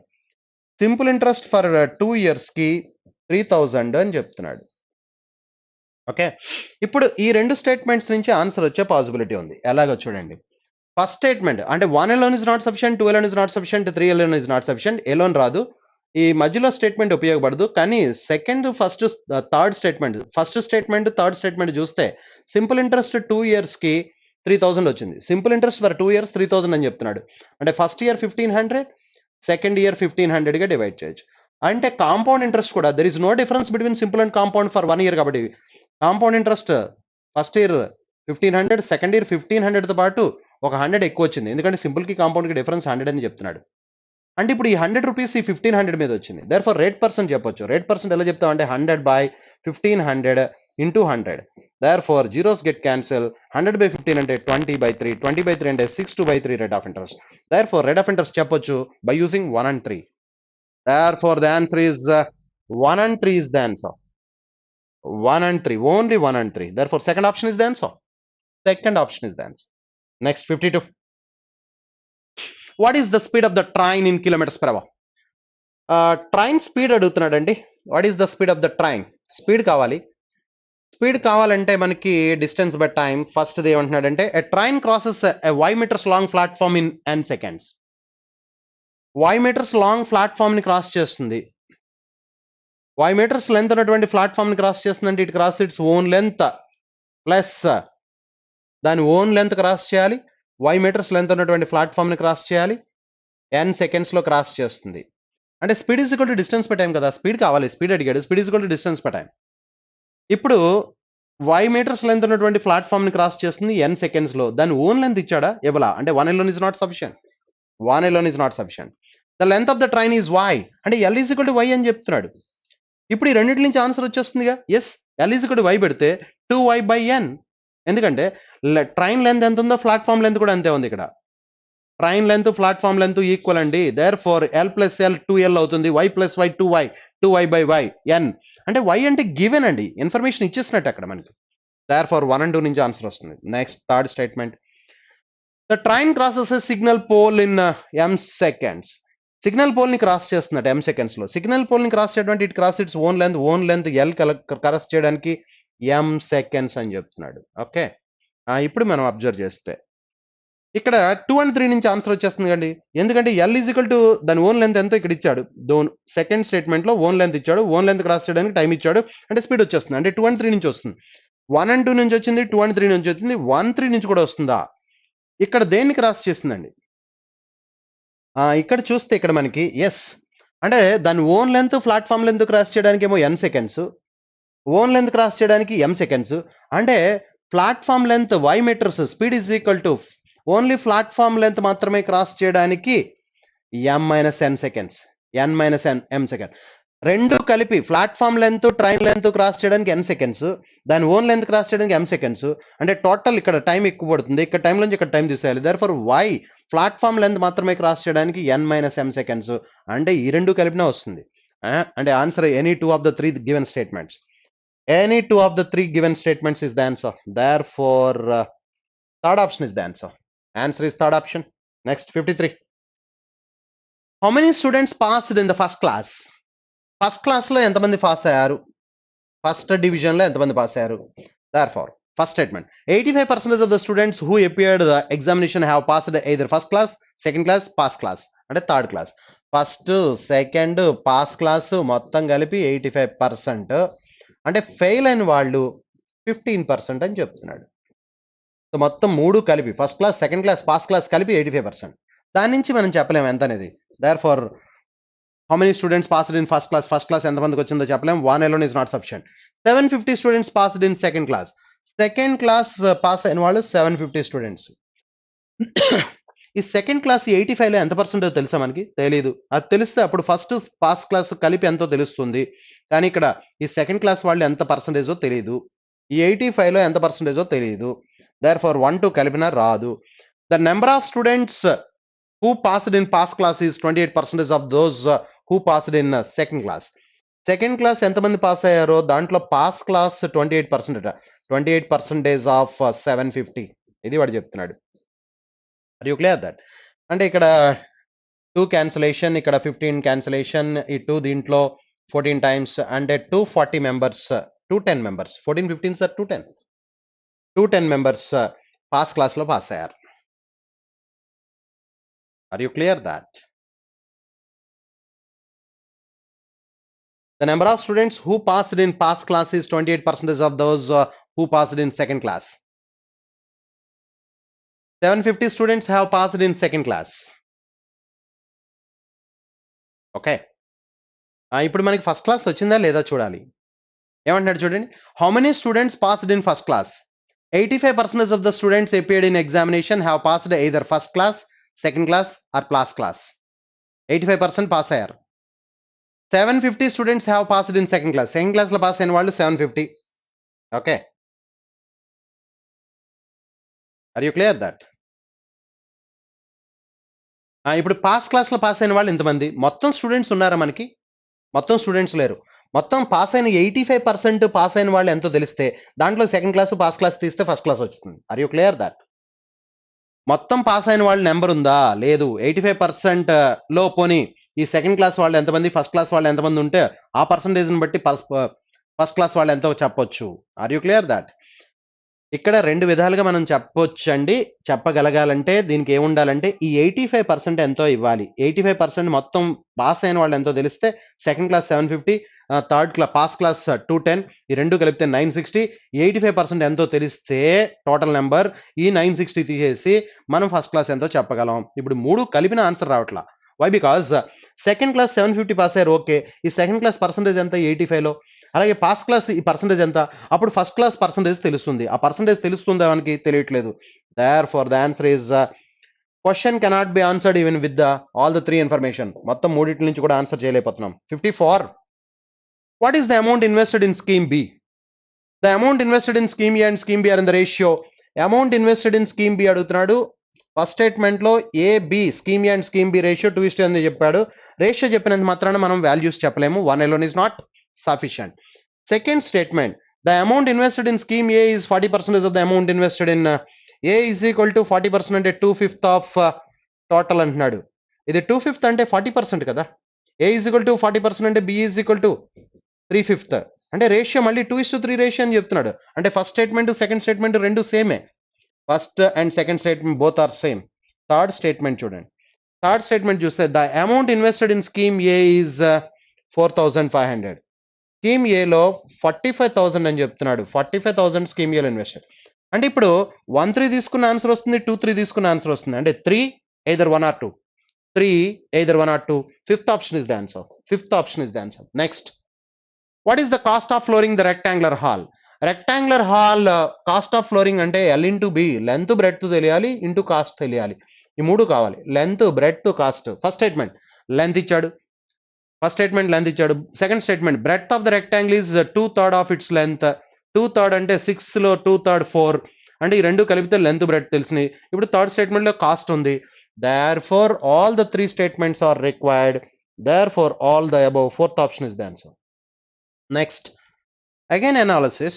Simple interest for 2 years కి 3,000 అని చెప్తున్నాడు. ఓకే, ఇప్పుడు ఈ రెండు స్టేట్మెంట్స్ నుంచి ఆన్సర్ వచ్చే పాసిబిలిటీ ఉంది. ఎలాగో చూడండి. ఫస్ట్ స్టేట్మెంట్ అంటే 1 alone is not sufficient, 2 alone is not sufficient, 3 alone is not sufficient. Alone రాదు, ఈ మధ్యలో స్టేట్మెంట్ ఉపయోగపడదు. కానీ second first third statement, first statement third statement చూస్తే సింపుల్ ఇంట్రెస్ట్ 2 years కి 3,000 వచ్చింది. సింపుల్ ఇంట్రెస్ట్ ఫర్ 2 years 3,000 అని చెప్తున్నాడు. అంటే ఫస్ట్ ఇయర్ 1,500, సెకండ్ ఇయర్ 1,500 గా డివైడ్ చేయొచ్చు. అంటే కాంపౌండ్ ఇంట్రెస్ట్ కూడా there is no difference between simple and compound for 1 year కాబట్టి compound interest first year 1,500, second year 1,500 తో పాటు ఒక 100 ఎక్కువ వచ్చింది. ఎందుకంటే సింపుల్ కి కాంపౌండ్ కి డిఫరెన్స్ 100 అని చెప్తున్నాడు. అంటే ఇప్పుడు ఈ 100 రూపీస్ ఈ 1,500 మీద వచ్చింది. దేర్ఫోర్ రేట్ పర్సెంట్ చెప్పొచ్చు. రేట్ పర్సెంట్ ఎలా చెప్తాం అంటే 100 by 1,500 into 100. Therefore zeros get cancelled. 100 by 15 అంటే 20 by 3, 20 by 3 అంటే 62 by 3 rate of interest. Therefore rate of interest చెప్పొచ్చు by using 1 and 3. Therefore the answer is 1 and 3 is the answer. 1 and 3, only 1 and 3. Therefore second option is the answer. Second option is the answer. Next 52. What is the speed of the train in kilometers per hour? Train speed అడుగుతున్నాడండి. What is the speed of the train? Speed కావాలి. Speed కావాలంటే మనకి distance by time. First ఏమంటున్నాడంటే a train crosses a y metres long platform in n seconds. y metres long platform ని cross చేస్తుంది. y metres length ఉన్నటువంటి platform ని cross చేస్తుందంటే it cross its own length plus దాని own length cross చేయాలి. y metres length ఉన్నటువంటి platform ని cross చేయాలి. n seconds లో క్రాస్ చేస్తుంది. అంటే speed is equal to distance per time కదా. స్పీడ్ కావాలి, స్పీడ్ అడిగాడు. Speed is equal to distance per time. ఇప్పుడు y మీటర్స్ లెంత్ ఉన్నటువంటి ప్లాట్ఫామ్ ని క్రాస్ చేస్తుంది n seconds లో. దాని ఓన్ లెంత్ ఇచ్చాడా? ఇవ్వలా. అంటే 1 alone is not sufficient. 1 alone is not sufficient. The length of the train is y. అంటే l is equal to y అని చెప్తున్నాడు. ఇప్పుడు ఈ రెండింటి నుంచి ఆన్సర్ వచ్చేస్తుందిగా. Yes, l is equal to y పెడితే 2y by n. ఎందుకంటే ట్రైన్ లెంత్ ఎంత ఉందో ప్లాట్ఫామ్ లెంత్ కూడా అంతే ఉంది ఇక్కడ. Train length platform length equal అండి. Therefore l plus l 2l అవుతుంది. y plus y 2y, 2y by y n. అంటే y అంటే గివెన్ అండి, ఇన్ఫర్మేషన్ ఇచ్చేసినట్టు అక్కడ మనకి. Therefore 1 and 2 నుంచి ఆన్సర్ వస్తుంది. Next third statement, the train crosses a signal pole in m seconds. Signal pole ని క్రాస్ చేస్తున్నట్టు m seconds లో. సిగ్నల్ పోల్ ని క్రాస్ చేయడం it cross its own length l cross చేయడానికి m seconds అని చెప్తున్నాడు. ఓకే, ఇప్పుడు మనం అబ్జర్వ్ చేస్తే ఇక్కడ 2 and 3 నుంచి ఆన్సర్ వచ్చేస్తుంది కండి. ఎందుకంటే l ఈజ్ ఈక్వల్ టు దాని ఓన్ లెంత్ ఎంతో ఇక్కడ ఇచ్చాడు. సెకండ్ స్టేట్మెంట్ లో ఓన్ లెంత్ ఇచ్చాడు, ఓన్ లెంత్ క్రాస్ చేయడానికి టైం ఇచ్చాడు, అంటే స్పీడ్ వచ్చేస్తుంది. అంటే 2 and 3 నుంచి వస్తుంది. 1 and 2 నుంచి వచ్చింది, 2 and 3 నుంచి వచ్చింది, 1 3 నుంచి కూడా వస్తుందా? ఇక్కడ దేన్ని క్రాస్ చేస్తుందండి? ఇక్కడ చూస్తే ఇక్కడ మనకి ఎస్, అంటే దాని own length platform length cross చేయడానికి ఏమో n seconds, own length cross చేయడానికి m seconds. అంటే platform length y metres, speed is equal to only platform length మాత్రమే క్రాస్ చేయడానికి m - n seconds, n - m second. రెండు కలిపి platform length train length cross చేయడానికి n seconds, దాని own length cross చేయడానికి m seconds. అంటే total ఇక్కడ time ఎక్కువ పడుతుంది, ఇక్కడ టైం నుంచి ఇక్కడ టైం తీసేయాలి. దేర్ఫోర్ y ప్లాట్ఫామ్ లెంత్ మాత్రమే క్రాస్ చేయడానికి n - m seconds. అంటే ఈ రెండు కలిపినా వస్తుంది. అంటే answer any two of the three given statements. Any two of the three given statements is the answer. Therefore, third option is the answer. Answer is third option. Next, 53. How many students passed in the first class? First class lo entamandi pass ayyaru? First division lo entamandi pass ayyaru? Therefore, first statement, 85% of the students who appeared the examination have passed either first class, second class, pass class, and third class. First, second, pass class మొత్తం కలిపి 85%. అంటే fail అయిన వాళ్ళు 15% అని చెప్తున్నాడు. So మొత్తం మూడు కలిపి first class, second class, pass class కలిపి 85%. దాని నుంచి మనం చెప్పలేము ఎంత అనేది. Therefore how many students passed in first class, first class ఎంతమందికి వచ్చిందో చెప్పలేము. 1 alone is not sufficient. 750 students passed in second class. Second class pass అయిన వాళ్ళు 750 స్టూడెంట్స్. ఈ సెకండ్ క్లాస్ 85లో ఎంత పర్సెంటేజ్ తెలుసా మనకి? తెలీదు. అది తెలిస్తే అప్పుడు ఫస్ట్ పాస్ క్లాస్ కలిపి ఎంతో తెలుస్తుంది. కానీ ఇక్కడ ఈ సెకండ్ క్లాస్ వాళ్ళు ఎంత పర్సెంటేజో తెలియదు, ఈ 85లో ఎంత పర్సెంటేజో తెలియదు. దేర్ ఫార్ 1 2 కలిపినా రాదు. The number of students who passed in pass class is 28% of those who passed in second class. Second class ఎంతమంది పాస్ అయ్యారో దాంట్లో పాస్ క్లాస్ 28%. 28% ఆఫ్ 750. ఇది వాడు చెప్తున్నాడు. Are you clear that? అంటే ఇక్కడ 2 క్యాన్సిలేషన్, ఇక్కడ 15 క్యాన్సిలేషన్, ఈ 2 దీంట్లో 14 times, అంటే 240 members, 210 members, 14 15 sir 210, 210 members pass class లో పాస్ అయ్యారు. Are you clear that? The number of students who passed in pass class is 28% of those who passed in second class. 750 students have passed in second class. Okay, ఇప్పుడు మనకి first class వచ్చిందా లేదా చూడాలి. ఏమంటున్నాడు చూడండి, how many students passed in first class? 85% of the students appeared in examination have passed either first class, second class or class class. 85% pass అయ్యారు. 750 students have passed in second class. Second class లో pass అయిన వాళ్ళు 750. Okay, are you clear that? ఇప్పుడు pass class లో pass అయిన వాళ్ళు ఎంతమంది? మొత్తం స్టూడెంట్స్ ఉన్నారా మనకి? మొత్తం స్టూడెంట్స్ లేరు. మొత్తం పాస్ అయిన 85% పాస్ అయిన వాళ్ళు ఎంతో తెలిస్తే దాంట్లో సెకండ్ క్లాస్, పాస్ క్లాస్ తీస్తే ఫస్ట్ క్లాస్ వస్తుంది. Are you clear that? మొత్తం పాస్ అయిన వాళ్ళ నెంబర్ ఉందా? లేదు. 85% లో పోనీ ఈ సెకండ్ క్లాస్ వాళ్ళు ఎంతమంది, ఫస్ట్ క్లాస్ వాళ్ళు ఎంతమంది ఉంటే ఆ పర్సంటేజ్ని బట్టి ఫస్ట్ క్లాస్ వాళ్ళు ఎంతో చెప్పొచ్చు. Are you clear that? ఇక్కడ రెండు విధాలుగా మనం చెప్పొచ్చండి. చెప్పగలగాలంటే దీనికి ఏముండాలంటే ఈ 85% ఎంతో ఇవ్వాలి. 85% మొత్తం పాస్ అయిన వాళ్ళు ఎంతో తెలిస్తే second class 750, third class pass class 210, ఈ రెండు కలిపితే 960. 85% ఎంతో తెలిస్తే టోటల్ నెంబర్, ఈ 960 తీసేసి మనం ఫస్ట్ క్లాస్ ఎంతో చెప్పగలం. ఇప్పుడు మూడు కలిపిన ఆన్సర్ రావట్లా. Why? Because second class 750 pass అయ్యారు, ఓకే. ఈ సెకండ్ క్లాస్ పర్సంటేజ్ ఎంత? 85లో. అలాగే పాస్ క్లాస్ ఈ పర్సంటేజ్ ఎంత? అప్పుడు ఫస్ట్ క్లాస్ పర్సంటేజ్ తెలుస్తుంది. ఆ పర్సంటేజ్ తెలుస్తుందా మనకి? తెలియట్లేదు. Therefore the answer is question cannot be answered even with the all the 3 information. మొత్తం మూడింటి నుంచి కూడా ఆన్సర్ చేయలేకపోతున్నాం. 54. What is the amount invested in scheme B? The amount invested in scheme A and scheme B are in the ratio. Amount invested in scheme B అడుగుతున్నాడు. First statement లో A B, scheme A and scheme B ratio 2:1 అని చెప్పాడు. Ratio చెప్పినంత మాత్రాన మనం values చెప్పలేము. 1 alone is not sufficient. Second statement, The amount invested in scheme A is 40% of the amount invested in A is equal to 40% అంటే 2/5 of total అంటున్నాడు. ఇది 2/5 అంటే 40% కదా. A is equal to 40% అంటే B is equal to 3/5 అంటే ratio మళ్ళీ 2:3 ratio అని చెప్తున్నాడు. అంటే ఫస్ట్ స్టేట్మెంట్ సెకండ్ స్టేట్మెంట్ రెండు సేమే. First and second statement both are same. Third statement చూడండి. థర్డ్ స్టేట్మెంట్ చూస్తే the amount invested in scheme A is 4,500. Scheme ఏలో 45,000 అని చెప్తున్నాడు. 45,000 స్కీమ్ ఏలో ఇన్వెస్టెడ్. అంటే ఇప్పుడు 1-3 తీసుకున్న ఆన్సర్ వస్తుంది, 2-3 తీసుకున్న ఆన్సర్ వస్తుంది. అంటే 3 either 1 or 2. 3 either 1 or 2. Fifth option is the answer. Fifth option is the answer. Next. What is the cost of flooring the rectangular hall? Rectangular hall cost of flooring అంటే L into B. Length breadth తెలియాలి, into cost తెలియాలి. ఈ మూడు కావాలి. Length, breadth, cost. First statement length ఇచ్చాడు. First statement length ఇచ్చాడు. Second statement breadth of the rectangle is 2/3 of it's length. 2/3 అంటే 6లో 2/3 4 అంటే ఈ రెండు కలిపితే లెంత్ బ్రెడ్త్ తెలిసినాయి. ఇప్పుడు థర్డ్ స్టేట్మెంట్ లో కాస్ట్ ఉంది. Therefore all the three statements are required. Therefore all the above. Fourth option is the answer. Next, again analysis.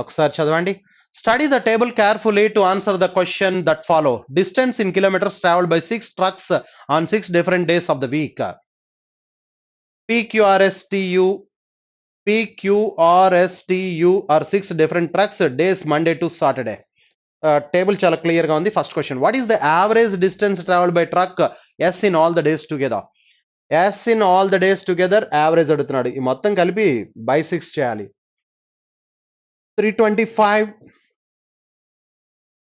ఒకసారి చదవండి. Study the table carefully to answer the question that follow. Distance in kilometers traveled by 6 trucks on 6 different days of the week. PQRSTU are 6 different trucks days Monday to Saturday. Table చాలా clear గా ఉంది. First question, what is the average distance travel by trucks in all the days together? Yes in all the days together average అడుగుతున్నాడు. ఈ మొత్తం కలిపి by 6 చేయాలి. 325,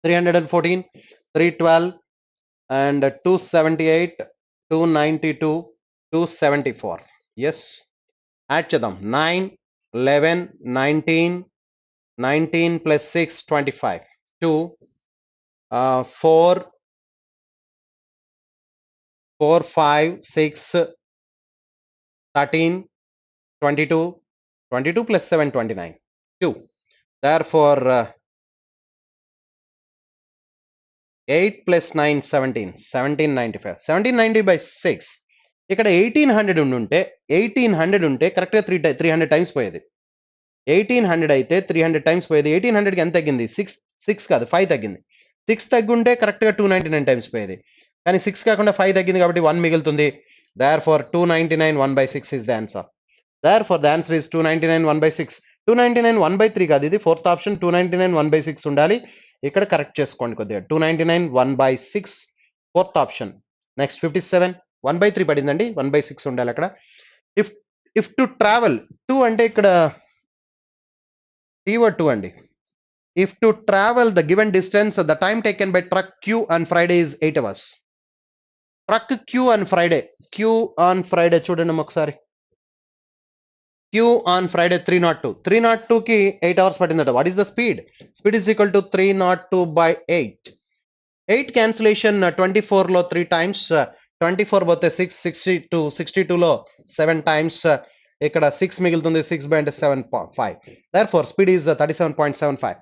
314, 312 and 278, 292, 274. Yes, add చేద్దాం. 9, 11, 19, 19 plus 6, 25. 2, 4, 5, 6, 13, 22, 22 plus 7, 29. 2. Therefore, 8 plus 9, 17. 1795. 1790 by 6. ఇక్కడ 1800 ఉంటే కరెక్ట్గా 300 times పోయేది. 1800 అయితే 300 టైమ్స్ పోయేది. 1800కి ఎంత తగ్గింది? 6 కాదు 5 తగ్గింది. 6 తగ్గుంటే కరెక్ట్గా 299 టైమ్స్ పోయేది. కానీ 6 కాకుండా 5 తగ్గింది కాబట్టి 1 మిగులుతుంది. Therefore 299 1/6 is the answer. Therefore the answer is 299 1/6. 299 1/3 కాదు, ఇది ఫోర్త్ ఆప్షన్. 299 1/6 ఉండాలి. ఇక్కడ కరెక్ట్ చేసుకోండి కొద్దిగా. 299 1/6 ఫోర్త్ ఆప్షన్. నెక్స్ట్ 57 1/3 పడిందండి. 1/6 ఉండాలి అక్కడ. ఇఫ్ టు ట్రావెల్ 2 అంటే ఇక్కడ keyword 2 అండి. If to travel the given distance, the time taken by truck Q on Friday is 8 hours. Truck Q on Friday. చూడండి ఒకసారి. Q on Friday 302. 302 కి 8 hours పట్టిందట. What is the speed? Speed is equal to 302 by 8. 8 cancellation 24 లో 3 times. 24 పోతే 6, 62లో 7 times. ఇక్కడ 6 మిగులుతుంది. 6 by 7.5. Therefore speed is 37.75.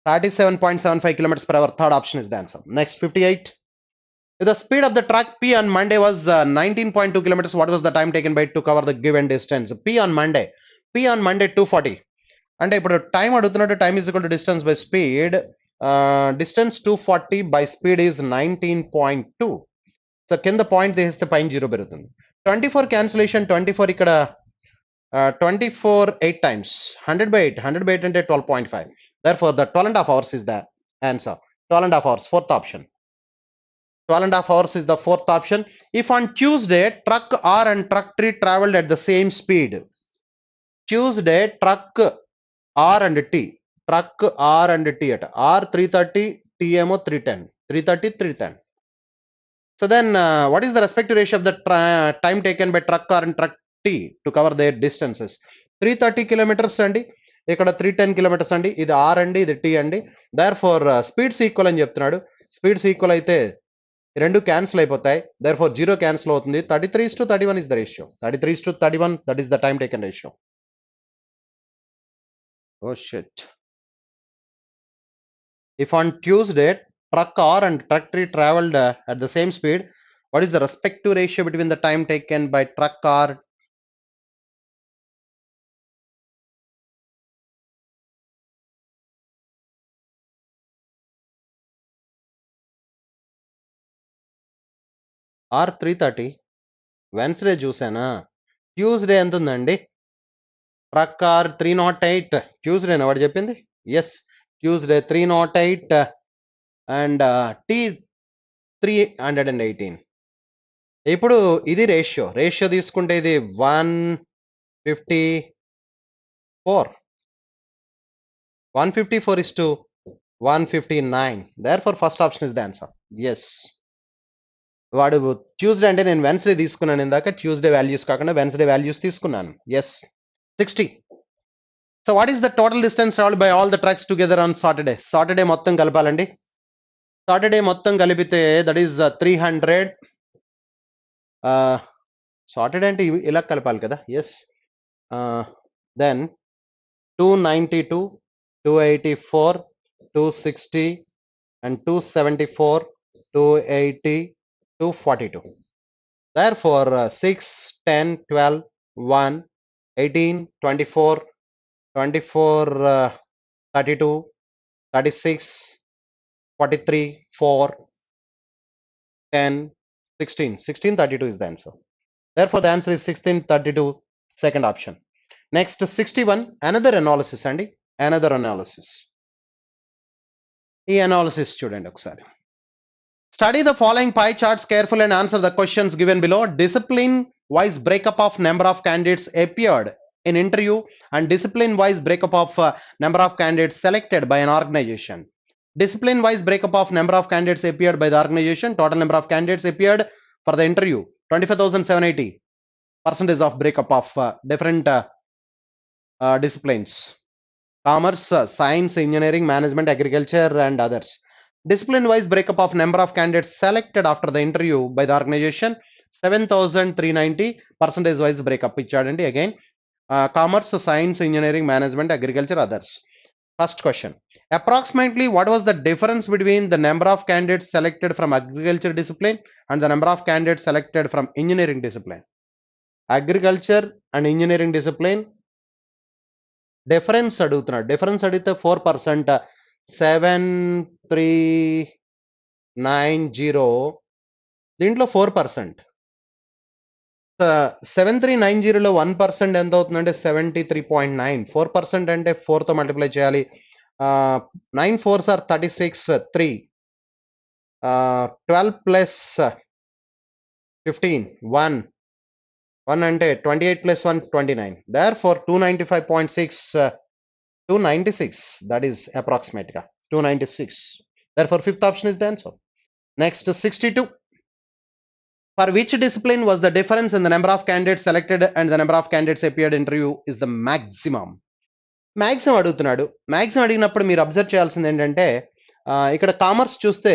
37.75 kilometers per hour. Third option is the answer. Next 58. If the speed of the truck P on Monday was 19.2 kilometers, what was the time taken by to cover the given distance? P on Monday 240. అంటే ఇప్పుడు time అడుగుతున్నట్టు time is equal to distance by speed. Distance 240 by speed is 19.2. So కింద point తీసేస్తే పైన 0 పెరుగుతుంది. 24 cancellation 24 ఇక్కడ 24 8 times. 100 by 8 అంటే 12.5. Therefore the 12.5 hours is the answer. 12.5 hours, fourth option. 12.5 hours is the fourth option. If on Tuesday truck R and truck T traveled at the same speed. Tuesday truck R and T at R 330, T ఏమో 310. 310. So then what is the respective ratio of the time taken by truck R and truck T to cover their distances? 330 kilometers అండి, ఇక్కడ 310 kilometers అండి. ఇది R అండి, ఇది T అండి. Therefore speeds equal అని చెప్తున్నాడు. స్పీడ్స్ ఈక్వల్ అయితే రెండు క్యాన్సిల్ అయిపోతాయి. Therefore 0 క్యాన్సిల్ అవుతుంది. 33:31 is the ratio. 33:31, that is the time taken ratio. Oh shit. If on Tuesday truck R and truck T traveled at the same speed, what is the respective ratio between the time taken by truck R R 3:30 Wednesday చూసానా Tuesday ఎంత ఉందండి truck are 308 ట్యూస్డేనా వాడు చెప్పింది yes Tuesday 308 and tea 318 ఇప్పుడు ఇది ratio తీసుకుంటే ఇది 154 is to 159 therefore first option is the answer yes వాడు ట్యూస్డే అంటే నేను వెన్స్డే తీసుకున్నాను ఇందాక ట్యూస్డే వాల్యూస్ కాకుండా వెన్స్డే వాల్యూస్ తీసుకున్నాను yes 60 so what is the total distance travelled by all the trucks together on Saturday మొత్తం కలపాలండి సాటర్డే మొత్తం కలిపితే దట్ ఈస్ 300 సాటర్డే అంటే ఇలా కలపాలి కదా yes then 292 284 260 and 274 280 242 therefore 6 10 12 1 18 24 24 32 36 43 4 10 16 1632 is the answer therefore the answer is 1632 second option next 61 another analysis అండి another analysis ఈ analysis చూడండి ఒకసారి study the following pie charts carefully and answer the questions given below discipline wise breakup of number of candidates appeared in interview and discipline wise breakup of number of candidates selected by an organization discipline wise breakup of number of candidates appeared by the organization total number of candidates appeared for the interview 25,780 percentage of breakup of different disciplines commerce science engineering management agriculture and others discipline wise breakup of number of candidates selected after the interview by the organization 7,390 percentage wise breakup ichadandi again commerce science engineering management agriculture others first question approximately what was the difference between the number of candidates selected from agriculture discipline and the number of candidates selected from engineering discipline agriculture and engineering discipline difference అడుగుతున్నాడు difference అడిగితే 4% 7390 దీంట్లో 4% 7390లో 1% ఎంత అవుతుందంటే 73.9 4% అంటే 4 తో multiply చేయాలి 9 4s are 36 3 12 plus 15 1 అంటే 28 plus 1 29 therefore 295.6 296 that is approximate 296 therefore fifth option is the answer next 62 for which discipline was the difference in the number of candidates selected and the number of candidates appeared interview is the maximum అడుగుతున్నాడు maximum అడిగినప్పుడు మీరు observe చేయాల్సింది ఏంటంటే ఇక్కడ commerce చూస్తే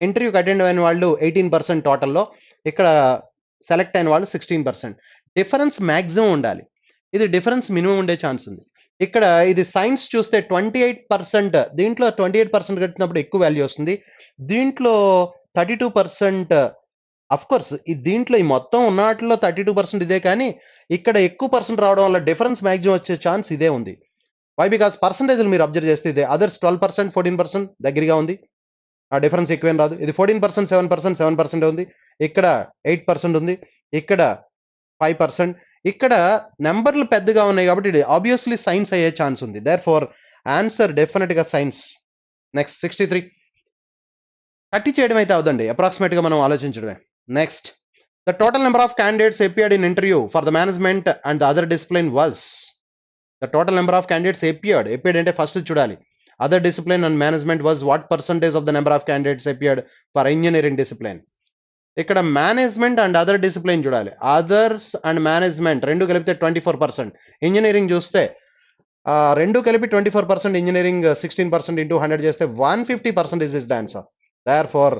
ఇంటర్వ్యూకి attend అయిన వాళ్ళు 18% టోటల్లో ఇక్కడ సెలెక్ట్ అయిన వాళ్ళు 16% డిఫరెన్స్ మ్యాక్సిమం ఉండాలి ఇది డిఫరెన్స్ మినిమం ఉండే ఛాన్స్ ఉంది ఇక్కడ ఇది సైన్స్ చూస్తే 28% దీంట్లో 28% కట్టినప్పుడు ఎక్కువ వాల్యూ వస్తుంది దీంట్లో 32% అఫ్ కోర్స్ దీంట్లో ఈ మొత్తం ఉన్న వాటిలో 32% ఇదే కానీ ఇక్కడ ఎక్కువ పర్సెంట్ రావడం వల్ల డిఫరెన్స్ మ్యాక్సిమం వచ్చే ఛాన్స్ ఇదే ఉంది వై బికాస్ పర్సంటేజ్లు మీరు అబ్జర్వ్ చేస్తే ఇదే అదర్స్ 12% 14% దగ్గరగా ఉంది ఆ డిఫరెన్స్ ఎక్కువేం రాదు ఇది 14% 7% ఉంది ఇక్కడ 8% ఉంది ఇక్కడ 5% ఇక్కడ నెంబర్లు పెద్దగా ఉన్నాయి కాబట్టి ఇది ఆబ్వియస్లీ సైన్స్ అయ్యే ఛాన్స్ ఉంది దేర్ ఫోర్ ఆన్సర్ డెఫినెట్ గా సైన్స్ నెక్స్ట్ 63 30 చేయడం అయితే అవదండి అప్రాక్సిమేట్ గా మనం ఆలోచించడమే next the total number of candidates appeared in interview for the management and the other discipline was the total number of candidates appeared అంటే first చూడాలి other discipline and management was what percentage of the number of candidates appeared for engineering discipline ఇక్కడ management and other discipline చూడాలి others and management రెండు కలిపితే 24% engineering చూస్తే రెండు కలిపి 24% engineering 16% into 100 చేస్తే 150% is the answer therefore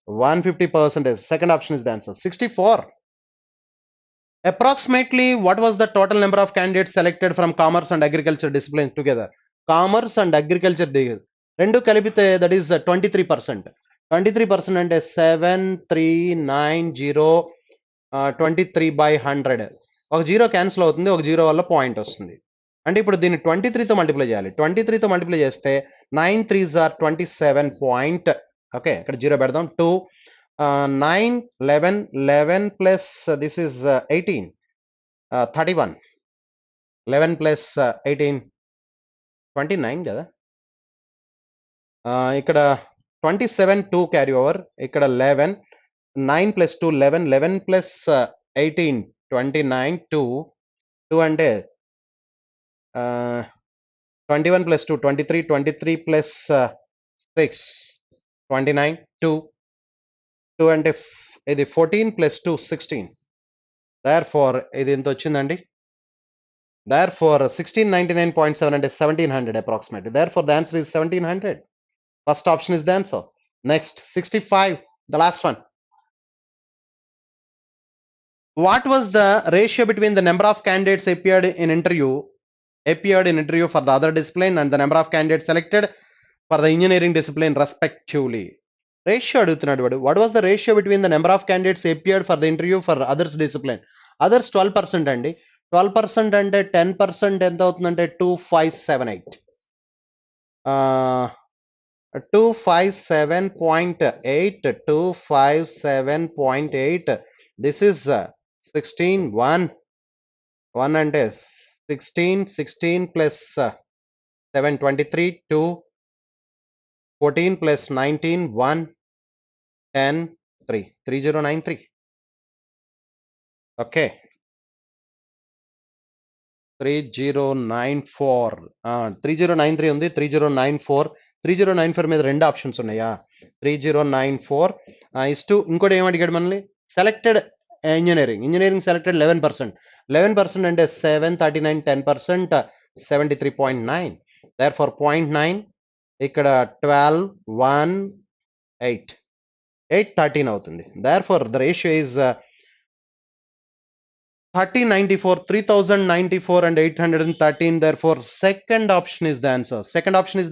150% second option is the answer 64 approximately what was the total number of candidates selected from commerce and agriculture disciplines together commerce and agriculture రెండు కలిపితే that is 23% 23% అంటే 7390 23/100 ఒక zero cancel అవుతుంది ఒక zero వల్ల point వస్తుంది అంటే ఇప్పుడు దీన్ని 23తో మల్టిప్లై చేయాలి 23తో మల్టిప్లై చేస్తే 9 3s are 27 పాయింట్ ఓకే ఇక్కడ జీరో పెడదాం 2 9, 11, 11 plus this is 18, 31. 11 plus 18, 29 కదా. ఇక్కడ 27 2 క్యారీ ఓవర్, ఇక్కడ 11, 9 plus 2 11, 11 plus 18 29, 2 అంటే 21 plus 2 23, 23 plus 6 29, 2 అంటే ఇది 14 plus 2 16. therefore ఇది ఎంత వచ్చిందండి? therefore 1699.7 అంటే 1700 approximately. therefore the answer is 1700. First option is the answer. Next, 65, the last one. What was the ratio between the number of candidates appeared in interview for the other discipline and the number of candidates selected for the engineering discipline respectively? Ratio అడుగుతున్నాడు వాడు. What was the ratio between the number of candidates appeared for the interview for others discipline? Others 12% అండి. 12% అంటే 10% ఎంత అవుతుందంటే 2578. 257.8, 257.8. This is 16, 1 అంటే 16 plus 7 23, 2 14 plus 19 1 10 3 3093. okay, 3094. 3093 ఉంది, 3094. 3094 మీద రెండు ఆప్షన్స్ ఉన్నాయా? 3094 ఇస్టు ఇంకోటి ఏం అడిగాడు మనల్ని? Selected engineering selected 11%. 11% అంటే 739, 10% 73.9. therefore 0.9 ఇక్కడ 12 1 8 13 అవుతుంది. therefore the ratio is 3094, 3094 and 813. therefore second option is the answer. Second option is